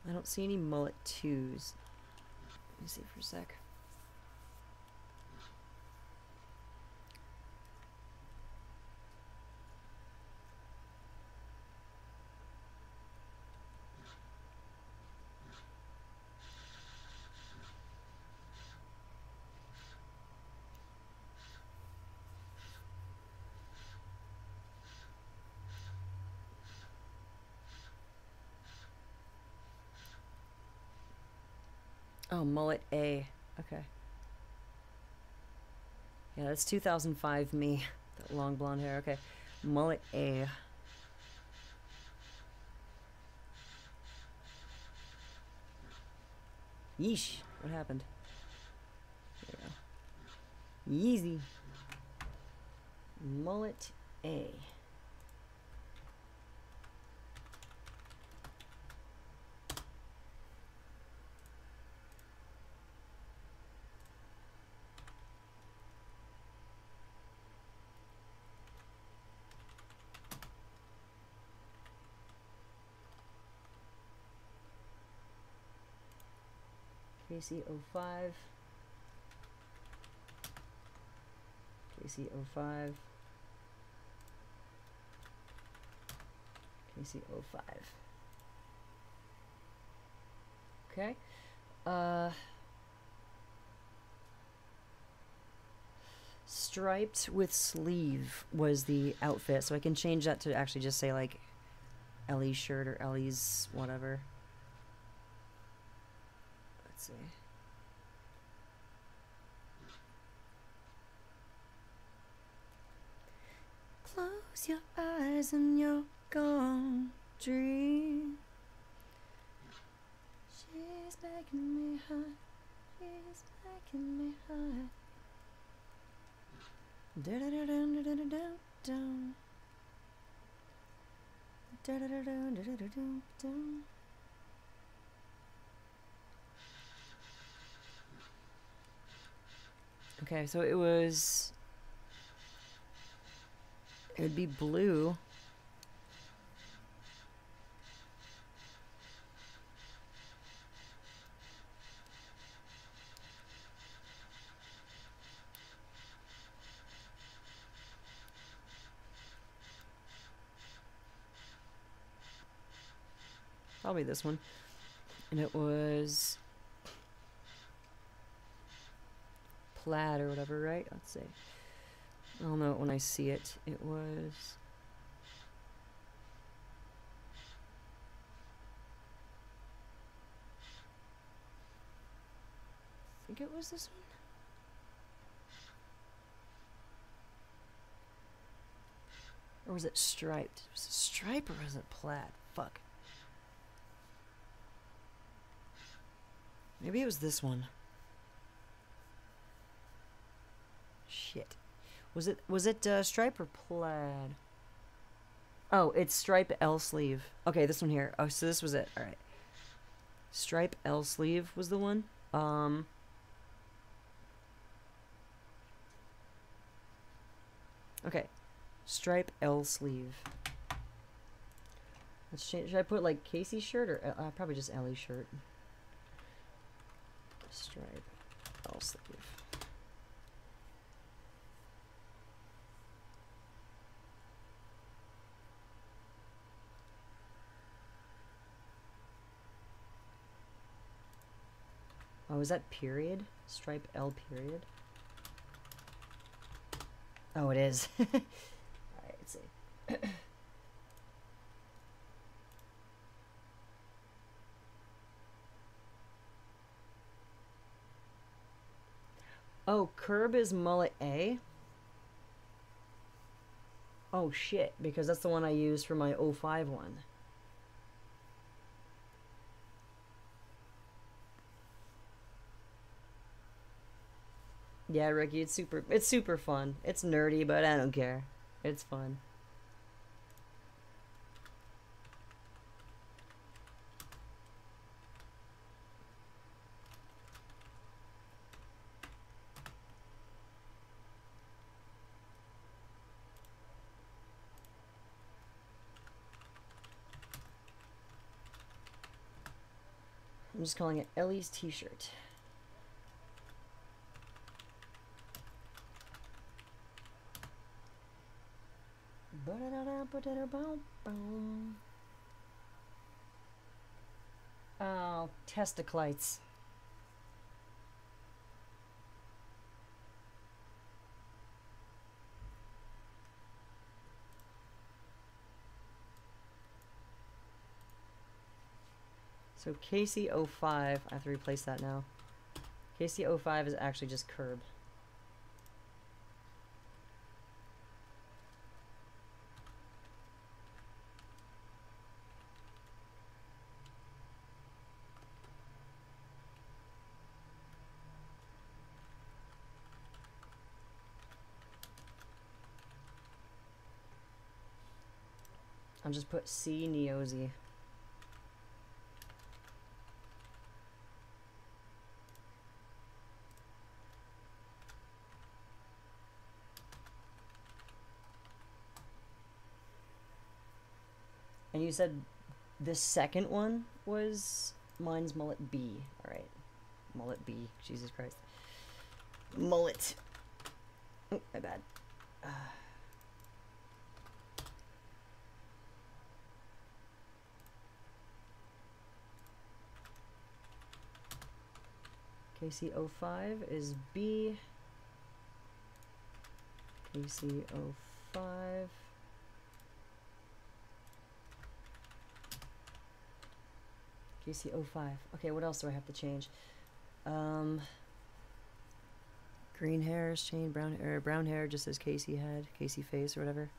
A: I don't see any Mullet 2s. Let me see for a sec. Oh, Mullet A. Okay. Yeah, that's 2005 me. That long blonde hair. Okay. Mullet A. Yeesh. What happened? There we go. Yeezy. Mullet A. Casey 05. Casey 05. Casey 05. Okay. Striped with sleeve was the outfit, so I can change that to actually just say like Ellie's shirt or Ellie's whatever. Let's see. Close your eyes and you're gone dream. She's making me hot. She's making me hot. Da da da da da da da da. Da da da da da da da. Okay, so it would be blue. Probably this one. And it was plaid or whatever, right? Let's see. I'll know it when I see it. It was... I think it was this one. Or was it striped? Was it stripe or was it plaid? Fuck. Maybe it was this one. Shit. Was it stripe or plaid? Oh, it's stripe L sleeve. Okay, this one here. Oh, so this was it. All right. Stripe L sleeve was the one. Okay. Stripe L sleeve. Let's change. Should I put like Casey's shirt or probably just Ellie's shirt? Stripe L sleeve. Oh, is that period? Stripe L period? Oh, it is. Alright, let's see. Oh, curb is mullet A? Oh, shit, because that's the one I used for my 05 one. Yeah, Ricky, it's super fun. It's nerdy, but I don't care. It's fun. I'm just calling it Ellie's t-shirt. Oh, testiclites. So Casey 05, I have to replace that now. Casey 05 is actually just curb. I'll just put C Neozy. And you said the second one was mine's mullet B. All right, mullet B. Jesus Christ, mullet. Oh, my bad. KC05 is B. KC05. KC05. Okay, what else do I have to change? Green hair is changed. Brown hair just as Casey had. Casey face or whatever.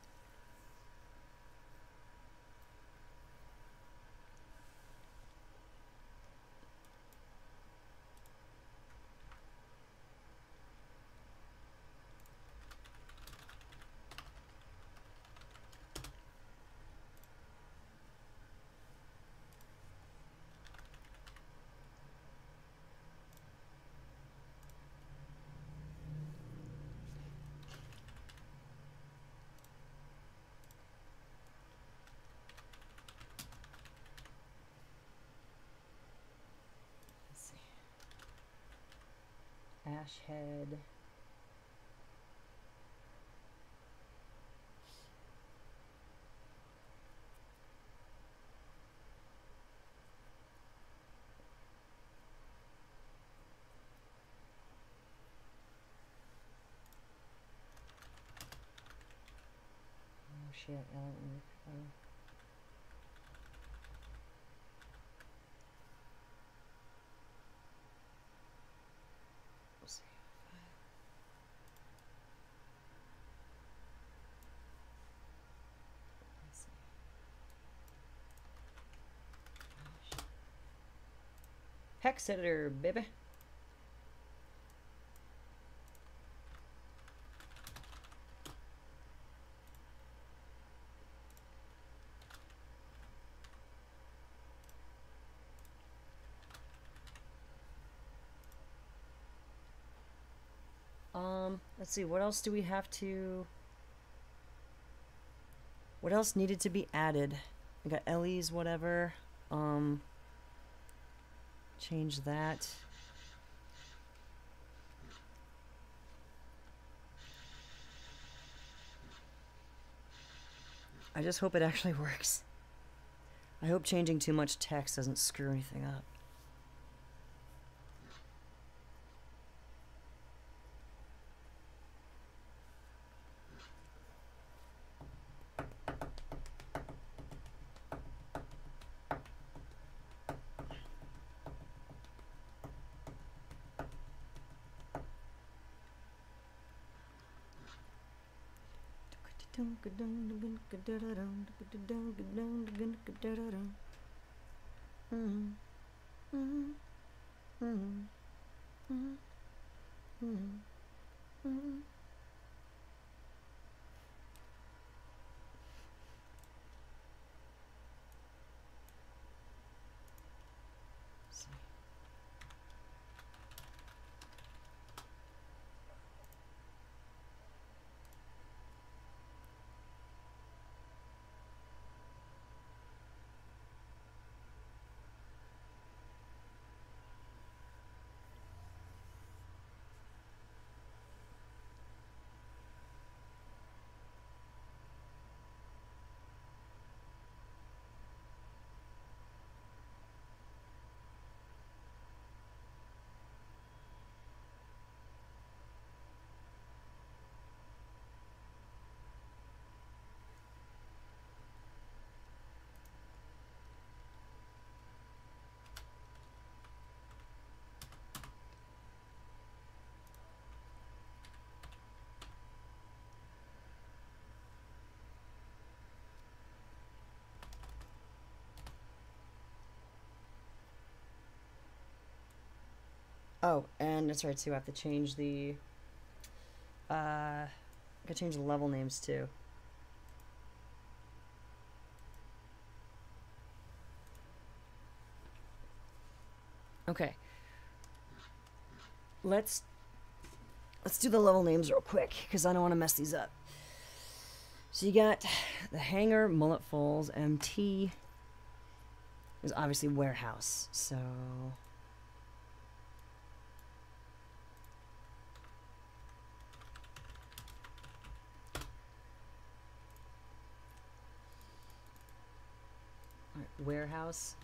A: Ash head. Oh shit, that won't work. We'll see. Let's see. Hex editor, baby. Let's see, what else do we have to... What else needed to be added? I got Ellie's whatever. Change that. I just hope it actually works. I hope changing too much text doesn't screw anything up. Oh, and that's right too. I have to change the. Gotta change the level names too. Okay. Let's do the level names real quick because I don't want to mess these up. So you got the Hangar, Mullet Falls, MT. Is obviously warehouse. So. Warehouse,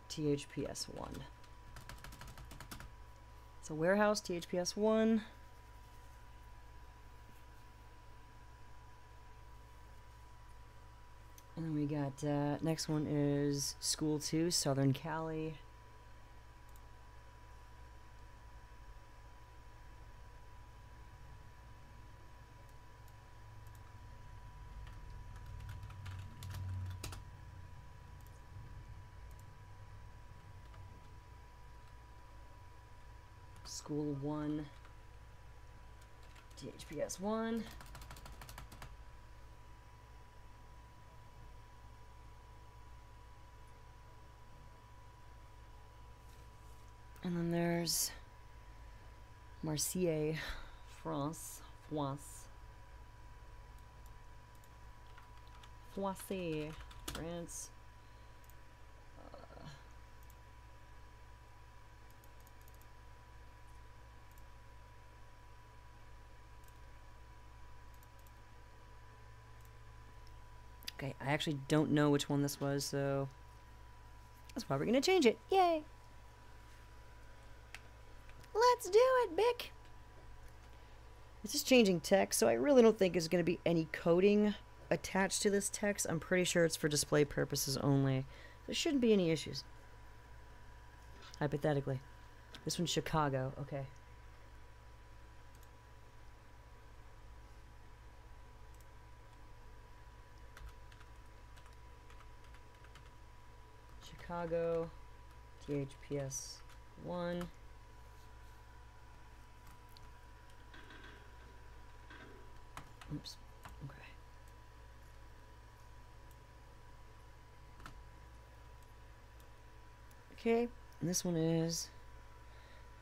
A: THPS1. So warehouse, THPS1. And then we got, next one is School 2, Southern Cali. School 1, THPS1. And then there's Marseille, France. France. Okay, I actually don't know which one this was, so that's why we're gonna change it. Yay! Let's do it, Bick! It's just changing text, so I really don't think there's gonna be any coding attached to this text. I'm pretty sure it's for display purposes only. There shouldn't be any issues. Hypothetically. This one's Chicago, okay. Chicago, THPS1. Oops. Okay. Okay, and this one is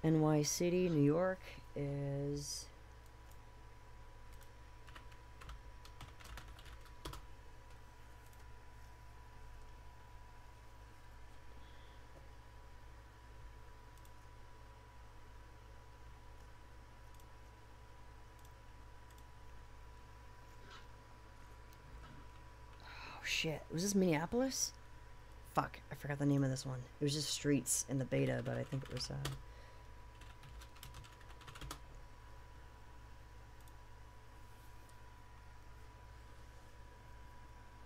A: NY City, New York is... Oh shit, was this Minneapolis? Fuck, I forgot the name of this one. It was just streets in the beta, but I think it was, what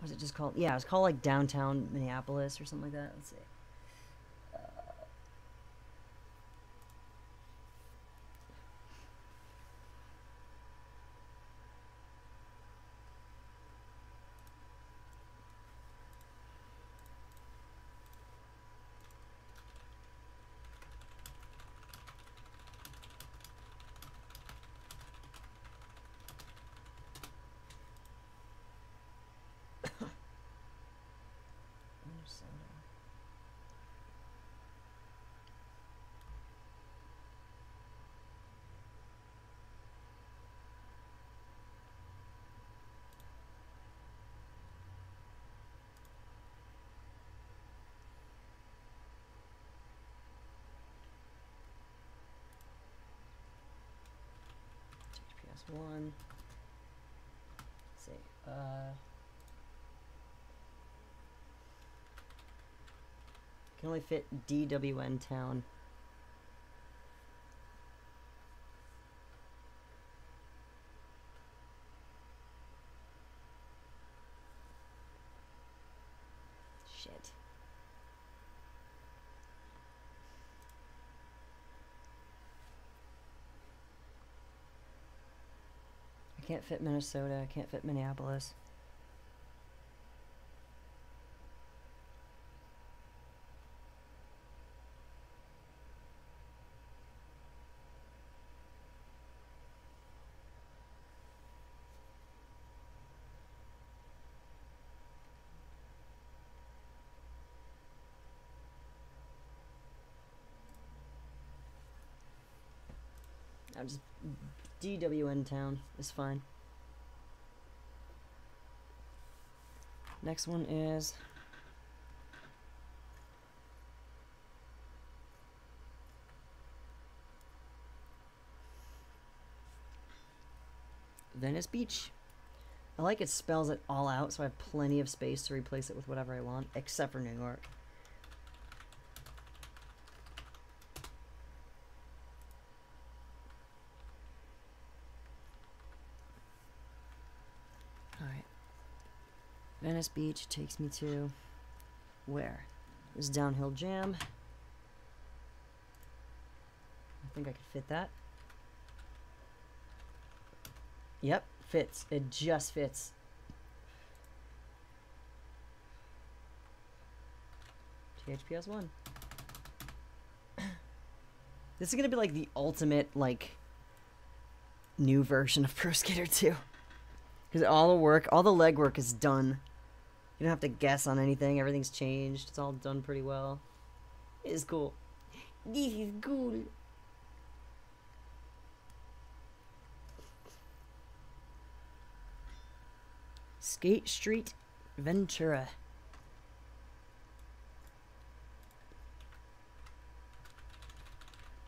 A: was it just called? Yeah, it was called, like, Downtown Minneapolis or something like that. Let's see. THPS1. Let's see. Can only fit DWN town. Shit. I can't fit Minnesota. I can't fit Minneapolis. I'm just DWN town is fine. Next one is Venice Beach. I like it spells it all out, so I have plenty of space to replace it with whatever I want, except for New York. Alright. Venice Beach takes me to where? This downhill jam. I think I could fit that. Yep, fits. It just fits. THPS1. This is gonna be like the ultimate, like, new version of Pro Skater 2. Because all the work, all the legwork is done. You don't have to guess on anything. Everything's changed. It's all done pretty well. It is cool. This is cool. Skate Street Ventura.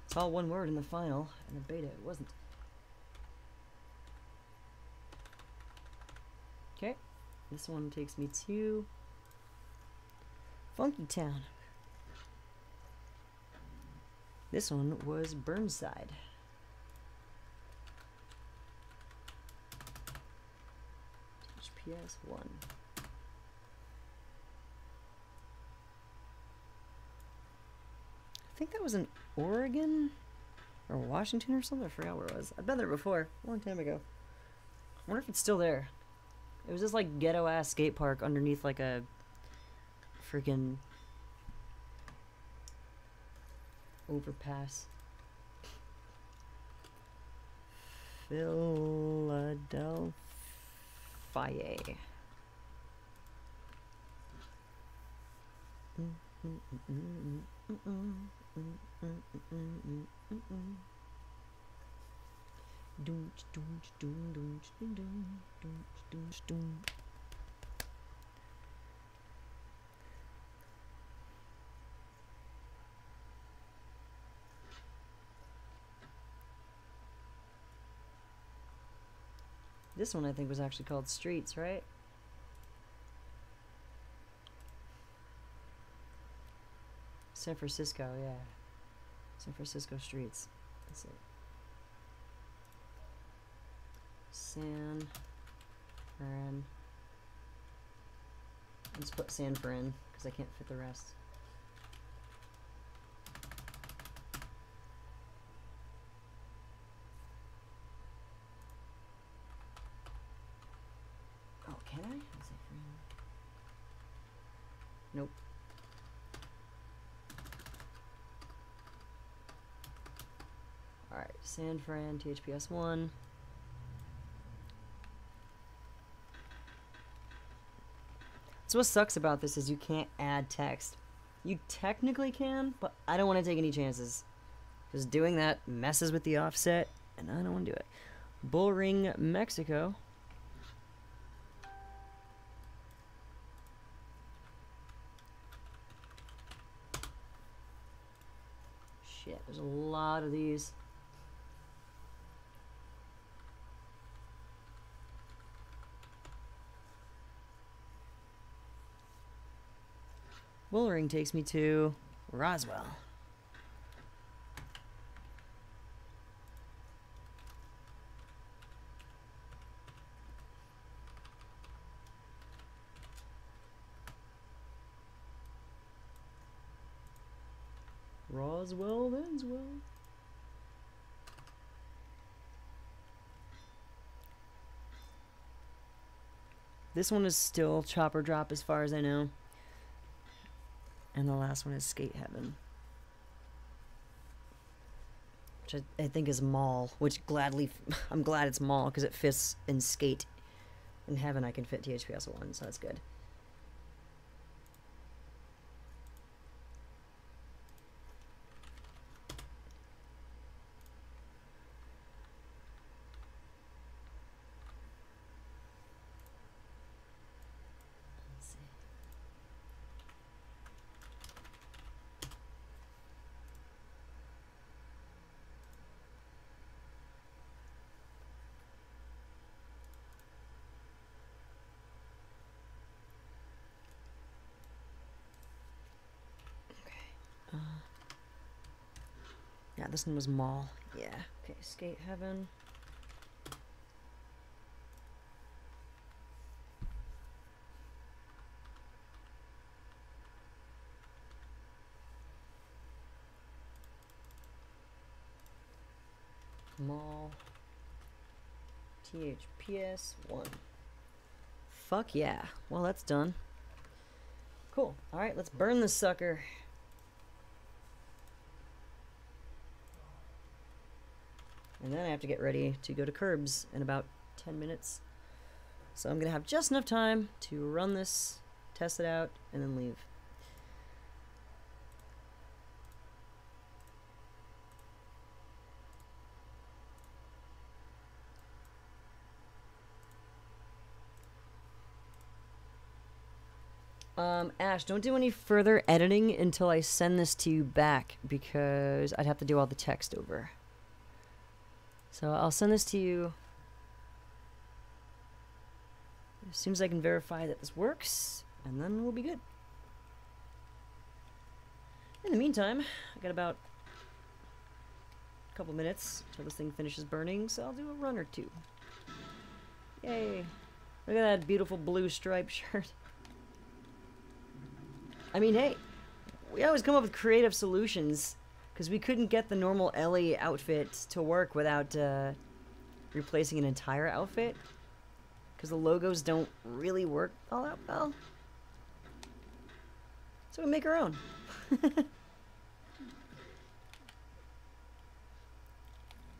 A: It's all one word in the final. In the beta, it wasn't. Okay. This one takes me to Funky Town. This one was Burnside. THPS1. I think that was in Oregon or Washington or something. I forgot where it was. I've been there before, a long time ago. I wonder if it's still there. It was this like ghetto ass skate park underneath like a freaking overpass. Philadelphia. This one I think was actually called Streets, right? San Francisco, yeah. San Francisco Streets. That's it. San Fran. Let's put San Fran because I can't fit the rest. Oh, can I? Is it Fran? Nope. Alright, San Fran, THPS1. So what sucks about this is you can't add text. You technically can, but I don't want to take any chances. Because doing that messes with the offset, and I don't want to do it. Bullring, Mexico. Shit, there's a lot of these. Bullring takes me to Roswell. Roswell, Denswell. This one is still chopper drop as far as I know. And the last one is Skate Heaven. Which I think is Mall. Which gladly, I'm glad it's Mall because it fits in Skate. In Heaven I can fit THPS1, so that's good. Yeah, this one was Mall. Yeah. Okay, Skate Heaven. Mall. THPS1. Fuck yeah. Well, that's done. Cool. Alright, let's burn this sucker. And then I have to get ready to go to Curbs in about 10 minutes. So I'm going to have just enough time to run this, test it out, and then leave. Ash, don't do any further editing until I send this to you back, because I'd have to do all the text over. So I'll send this to you as soon as I can verify that this works, and then we'll be good. In the meantime, I got about a couple minutes until this thing finishes burning, so I'll do a run or two. Yay! Look at that beautiful blue striped shirt. I mean, hey, we always come up with creative solutions, because we couldn't get the normal Ellie outfit to work without replacing an entire outfit, because the logos don't really work all that well. So we make our own.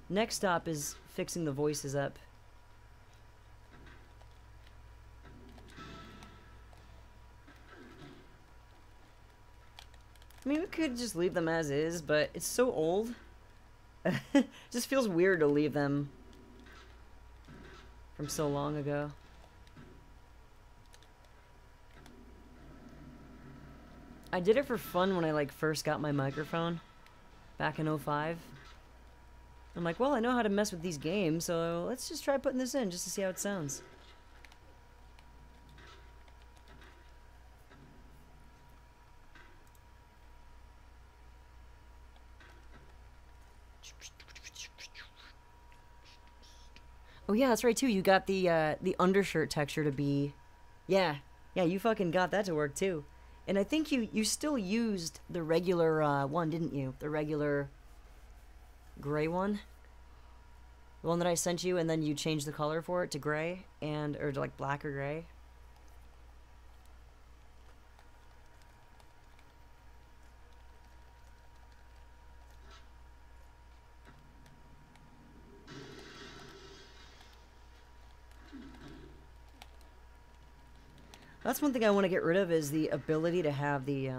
A: Next stop is fixing the voices up. I mean, we could just leave them as is, but it's so old. It just feels weird to leave them from so long ago. I did it for fun when I like first got my microphone back in 05. I'm like, well, I know how to mess with these games, so let's just try putting this in just to see how it sounds. Oh yeah, that's right too. You got the undershirt texture to be, yeah, you fucking got that to work too. And I think you still used the regular one, didn't you? The regular gray one, the one that I sent you, and then you changed the color for it to gray or to like black or gray. That's one thing I want to get rid of is the ability to have the,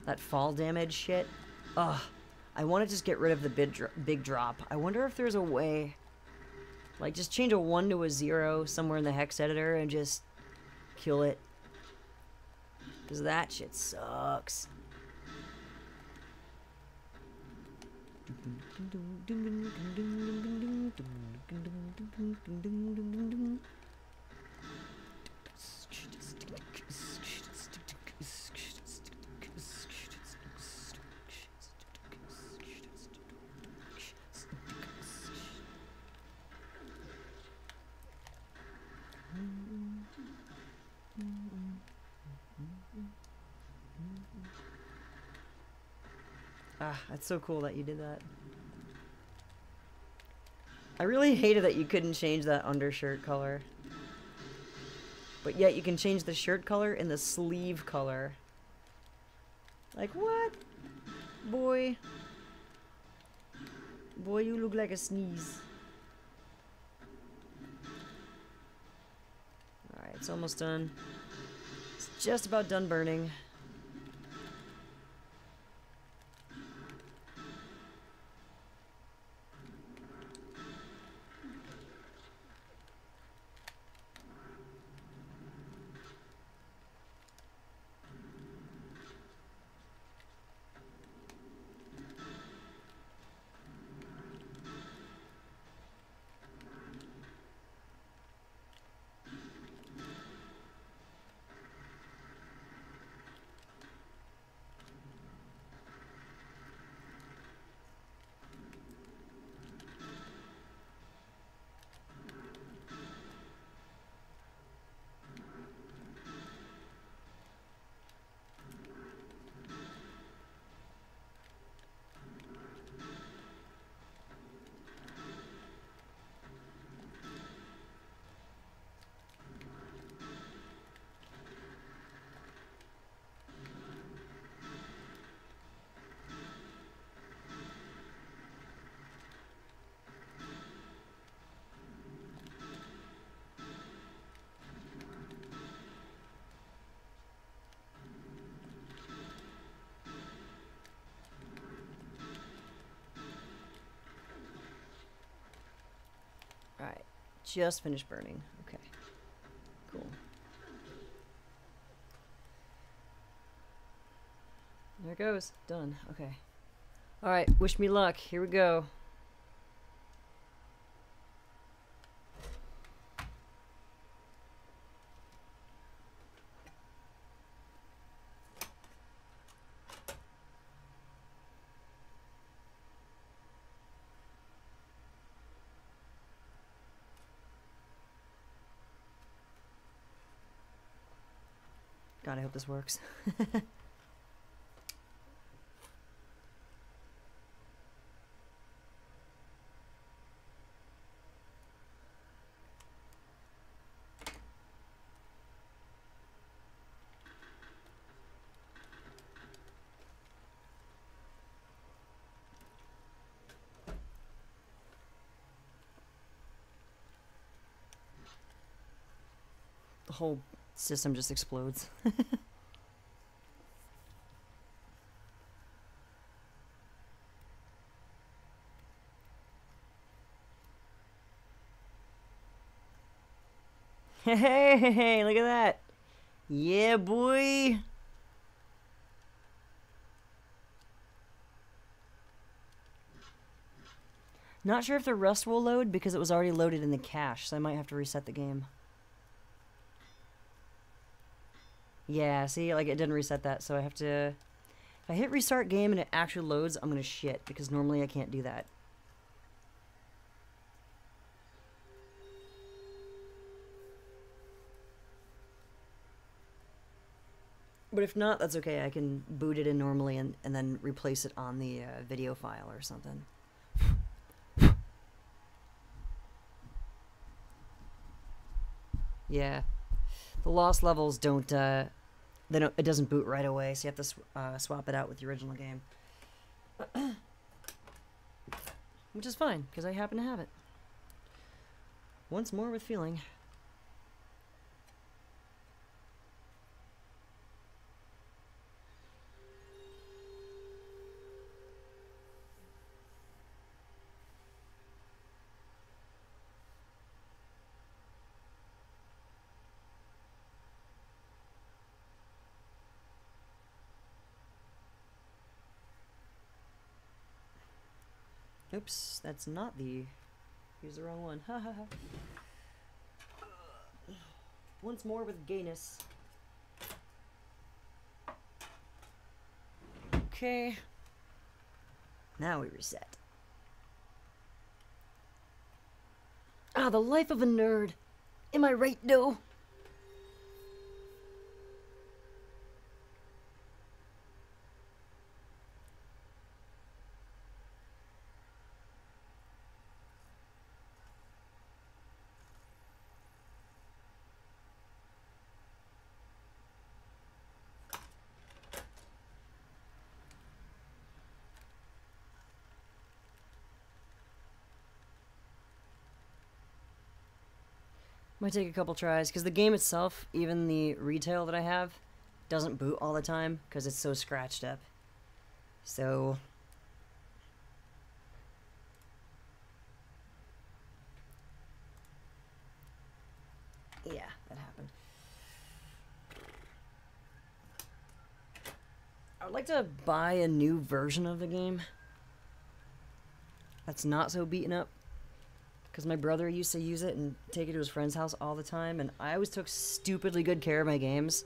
A: that fall damage shit. Ugh. I want to just get rid of the big drop. I wonder if there's a way, like, just change a 1 to a 0 somewhere in the hex editor and just kill it. Because that shit sucks. Ah, that's so cool that you did that. I really hated that you couldn't change that undershirt color. But yet you can change the shirt color and the sleeve color. Like, what? Boy. Boy, you look like a sneeze. Alright, it's almost done. It's just about done burning. Alright, just finished burning. Okay, cool. There it goes. Done. Okay. Alright, wish me luck. Here we go. God, I hope this works. The whole system just explodes. Hey, look at that. Yeah, boy. Not sure if the rust will load because it was already loaded in the cache, so I might have to reset the game. Yeah, see, like it didn't reset that, so I have to... If I hit restart game and it actually loads, I'm gonna shit, because normally I can't do that. But if not, that's okay. I can boot it in normally and then replace it on the video file or something. Yeah. The lost levels don't, it doesn't boot right away, so you have to swap it out with the original game. Which is fine, because I happen to have it. Once more with feeling. Oops, that's not the... Here's the wrong one. Ha ha ha. Once more with gayness. Okay. Now we reset. Ah, the life of a nerd. Am I right, though? Might take a couple tries, because the game itself, even the retail that I have, doesn't boot all the time, because it's so scratched up. So... yeah, that happened. I would like to buy a new version of the game that's not so beaten up. Because my brother used to use it and take it to his friend's house all the time, and I always took stupidly good care of my games.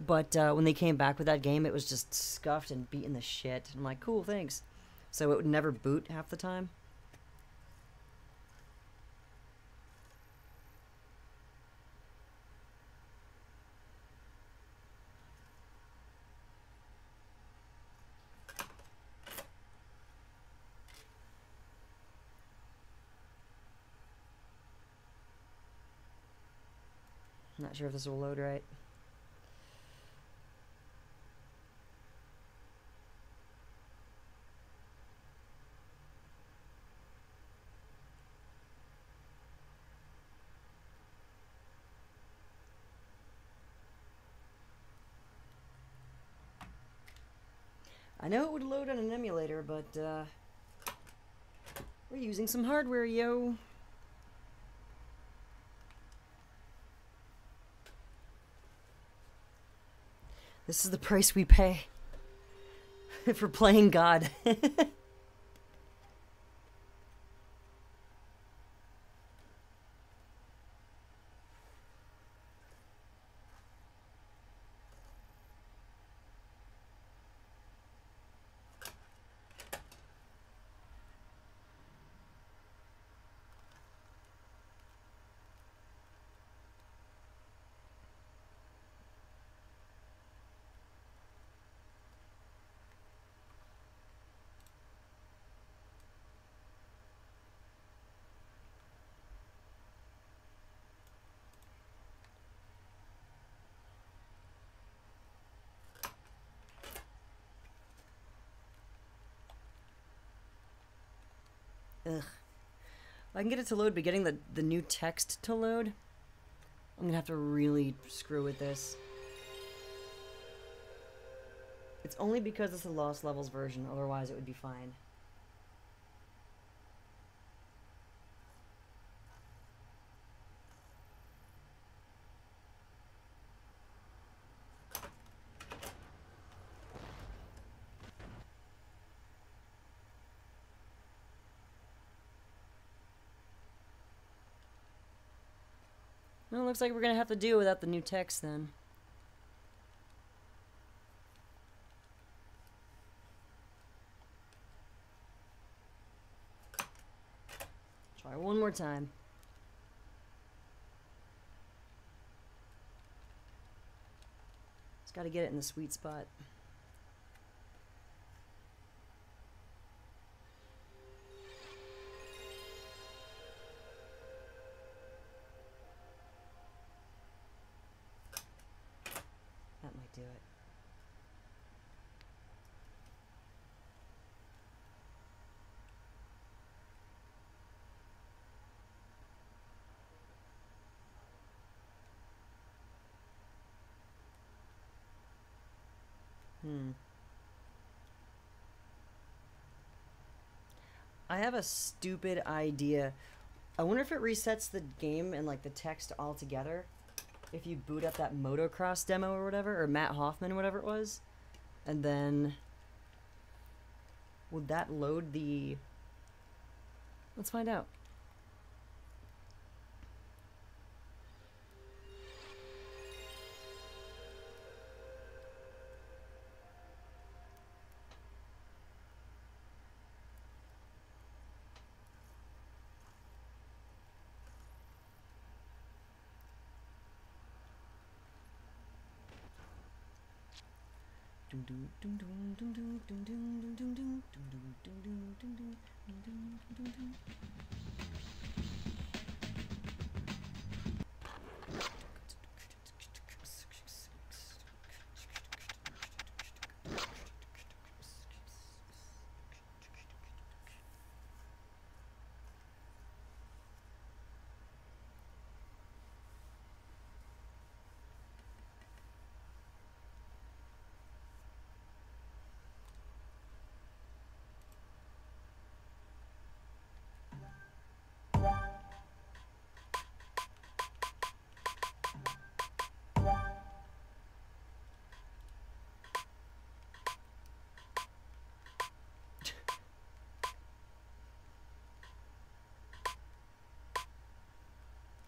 A: But when they came back with that game, it was just scuffed and beaten the shit. I'm like, cool, thanks. So it would never boot half the time. Not sure if this will load right. I know it would load on an emulator, but we're using some hardware, yo. This is the price we pay for playing God. Ugh. I can get it to load, but getting the new text to load, I'm gonna have to really screw with this. It's only because it's a Lost Levels version, otherwise it would be fine. Well, looks like we're gonna have to do without the new text then. Try one more time. Just gotta get it in the sweet spot. That might do it. I have a stupid idea. I wonder if it resets the game and like the text all together if you boot up that motocross demo or whatever, or Matt Hoffman, whatever it was, and then would that load the... Let's find out.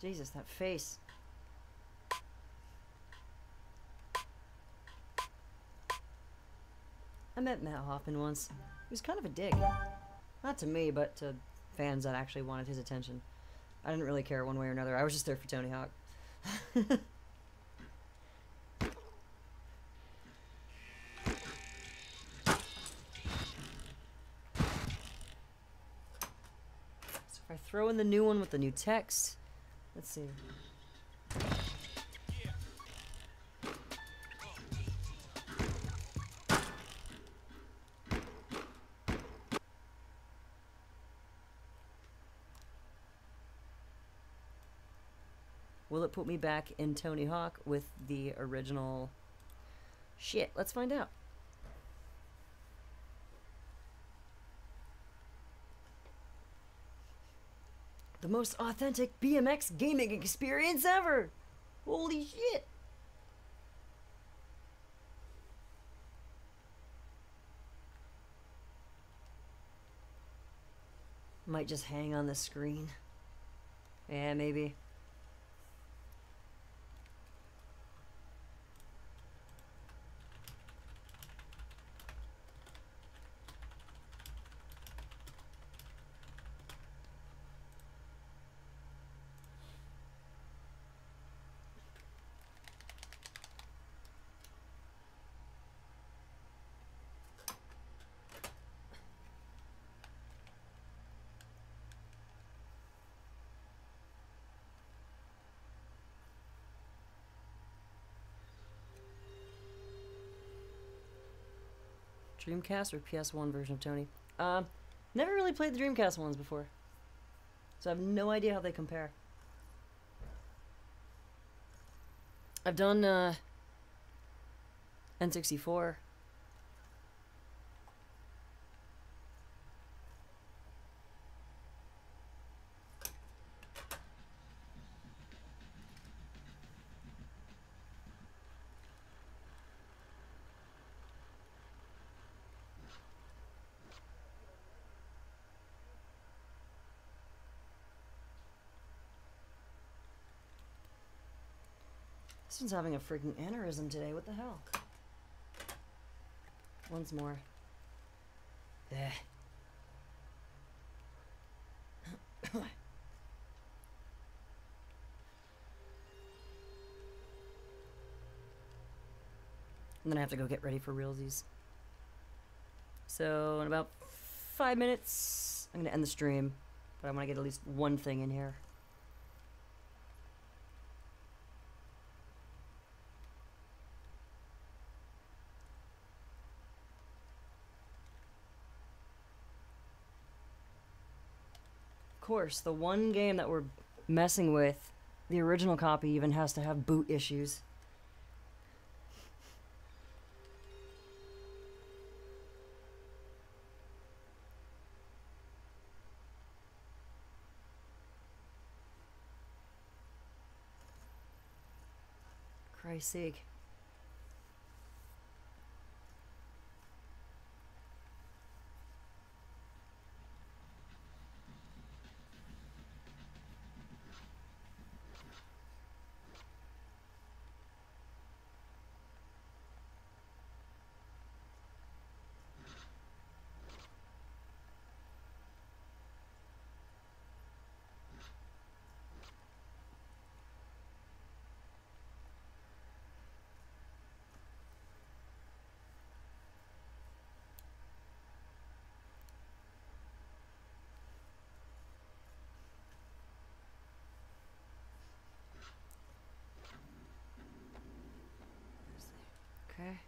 A: Jesus, that face. I met Matt Hoffman once. He was kind of a dick. Not to me, but to fans that actually wanted his attention. I didn't really care one way or another. I was just there for Tony Hawk. So if I throw in the new one with the new text, let's see. Will it put me back in Tony Hawk with the original shit? Let's find out. The most authentic BMX gaming experience ever! Holy shit! Might just hang on the screen. Yeah, maybe. Dreamcast or PS1 version of Tony? Never really played the Dreamcast ones before, so I have no idea how they compare. I've done N64. This one's having a freaking aneurysm today. What the hell? Once more. Ugh. And then I have to go get ready for realsies. So in about 5 minutes, I'm gonna end the stream, but I want to get at least one thing in here. Of course, the one game that we're messing with, the original copy even has to have boot issues. Christ's sake. Okay.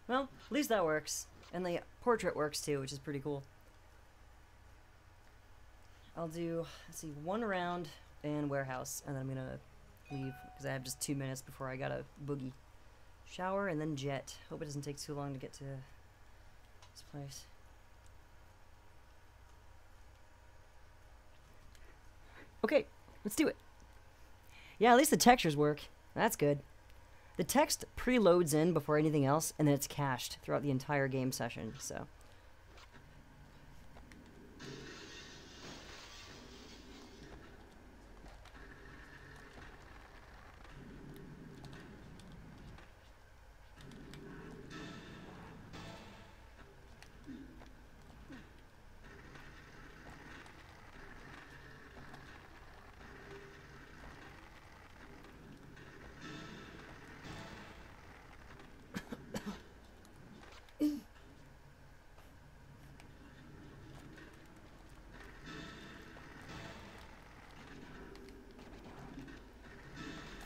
A: Well, at least that works. And the portrait works too, which is pretty cool. I'll do, let's see, one round in warehouse, and then I'm gonna leave, because I have just 2 minutes before I gotta boogie. Shower, and then jet. Hope it doesn't take too long to get to this place. Okay, let's do it. Yeah, at least the textures work. That's good. The text preloads in before anything else, and then it's cached throughout the entire game session, so.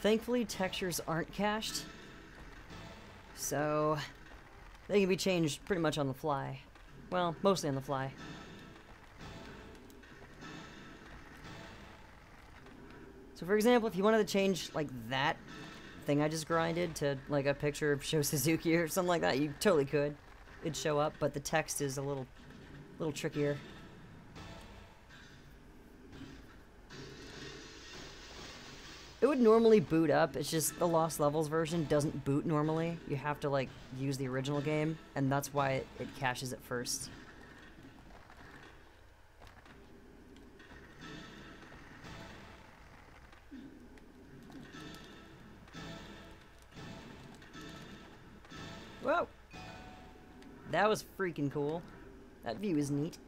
A: Thankfully, textures aren't cached, so they can be changed pretty much on the fly. Well, mostly on the fly. So for example, if you wanted to change, like, that thing I just grinded to, like, a picture of Sho Suzuki or something like that, you totally could. It'd show up, but the text is a little trickier. It would normally boot up, it's just the Lost Levels version doesn't boot normally. You have to, like, use the original game, and that's why it caches it first. Whoa! That was freaking cool. That view is neat.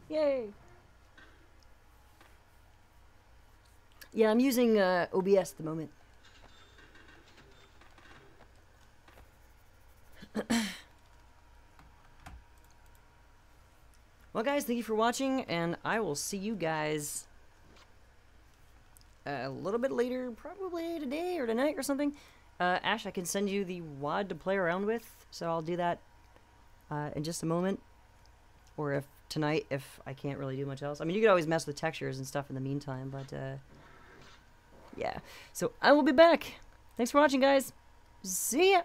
A: Yay! Yeah, I'm using OBS at the moment. Well, guys, thank you for watching, and I will see you guys a little bit later, probably today or tonight or something. Ash, I can send you the WAD to play around with, so I'll do that in just a moment. Or if tonight, if I can't really do much else. I mean, you could always mess with textures and stuff in the meantime, but yeah. So I will be back. Thanks for watching, guys. See ya!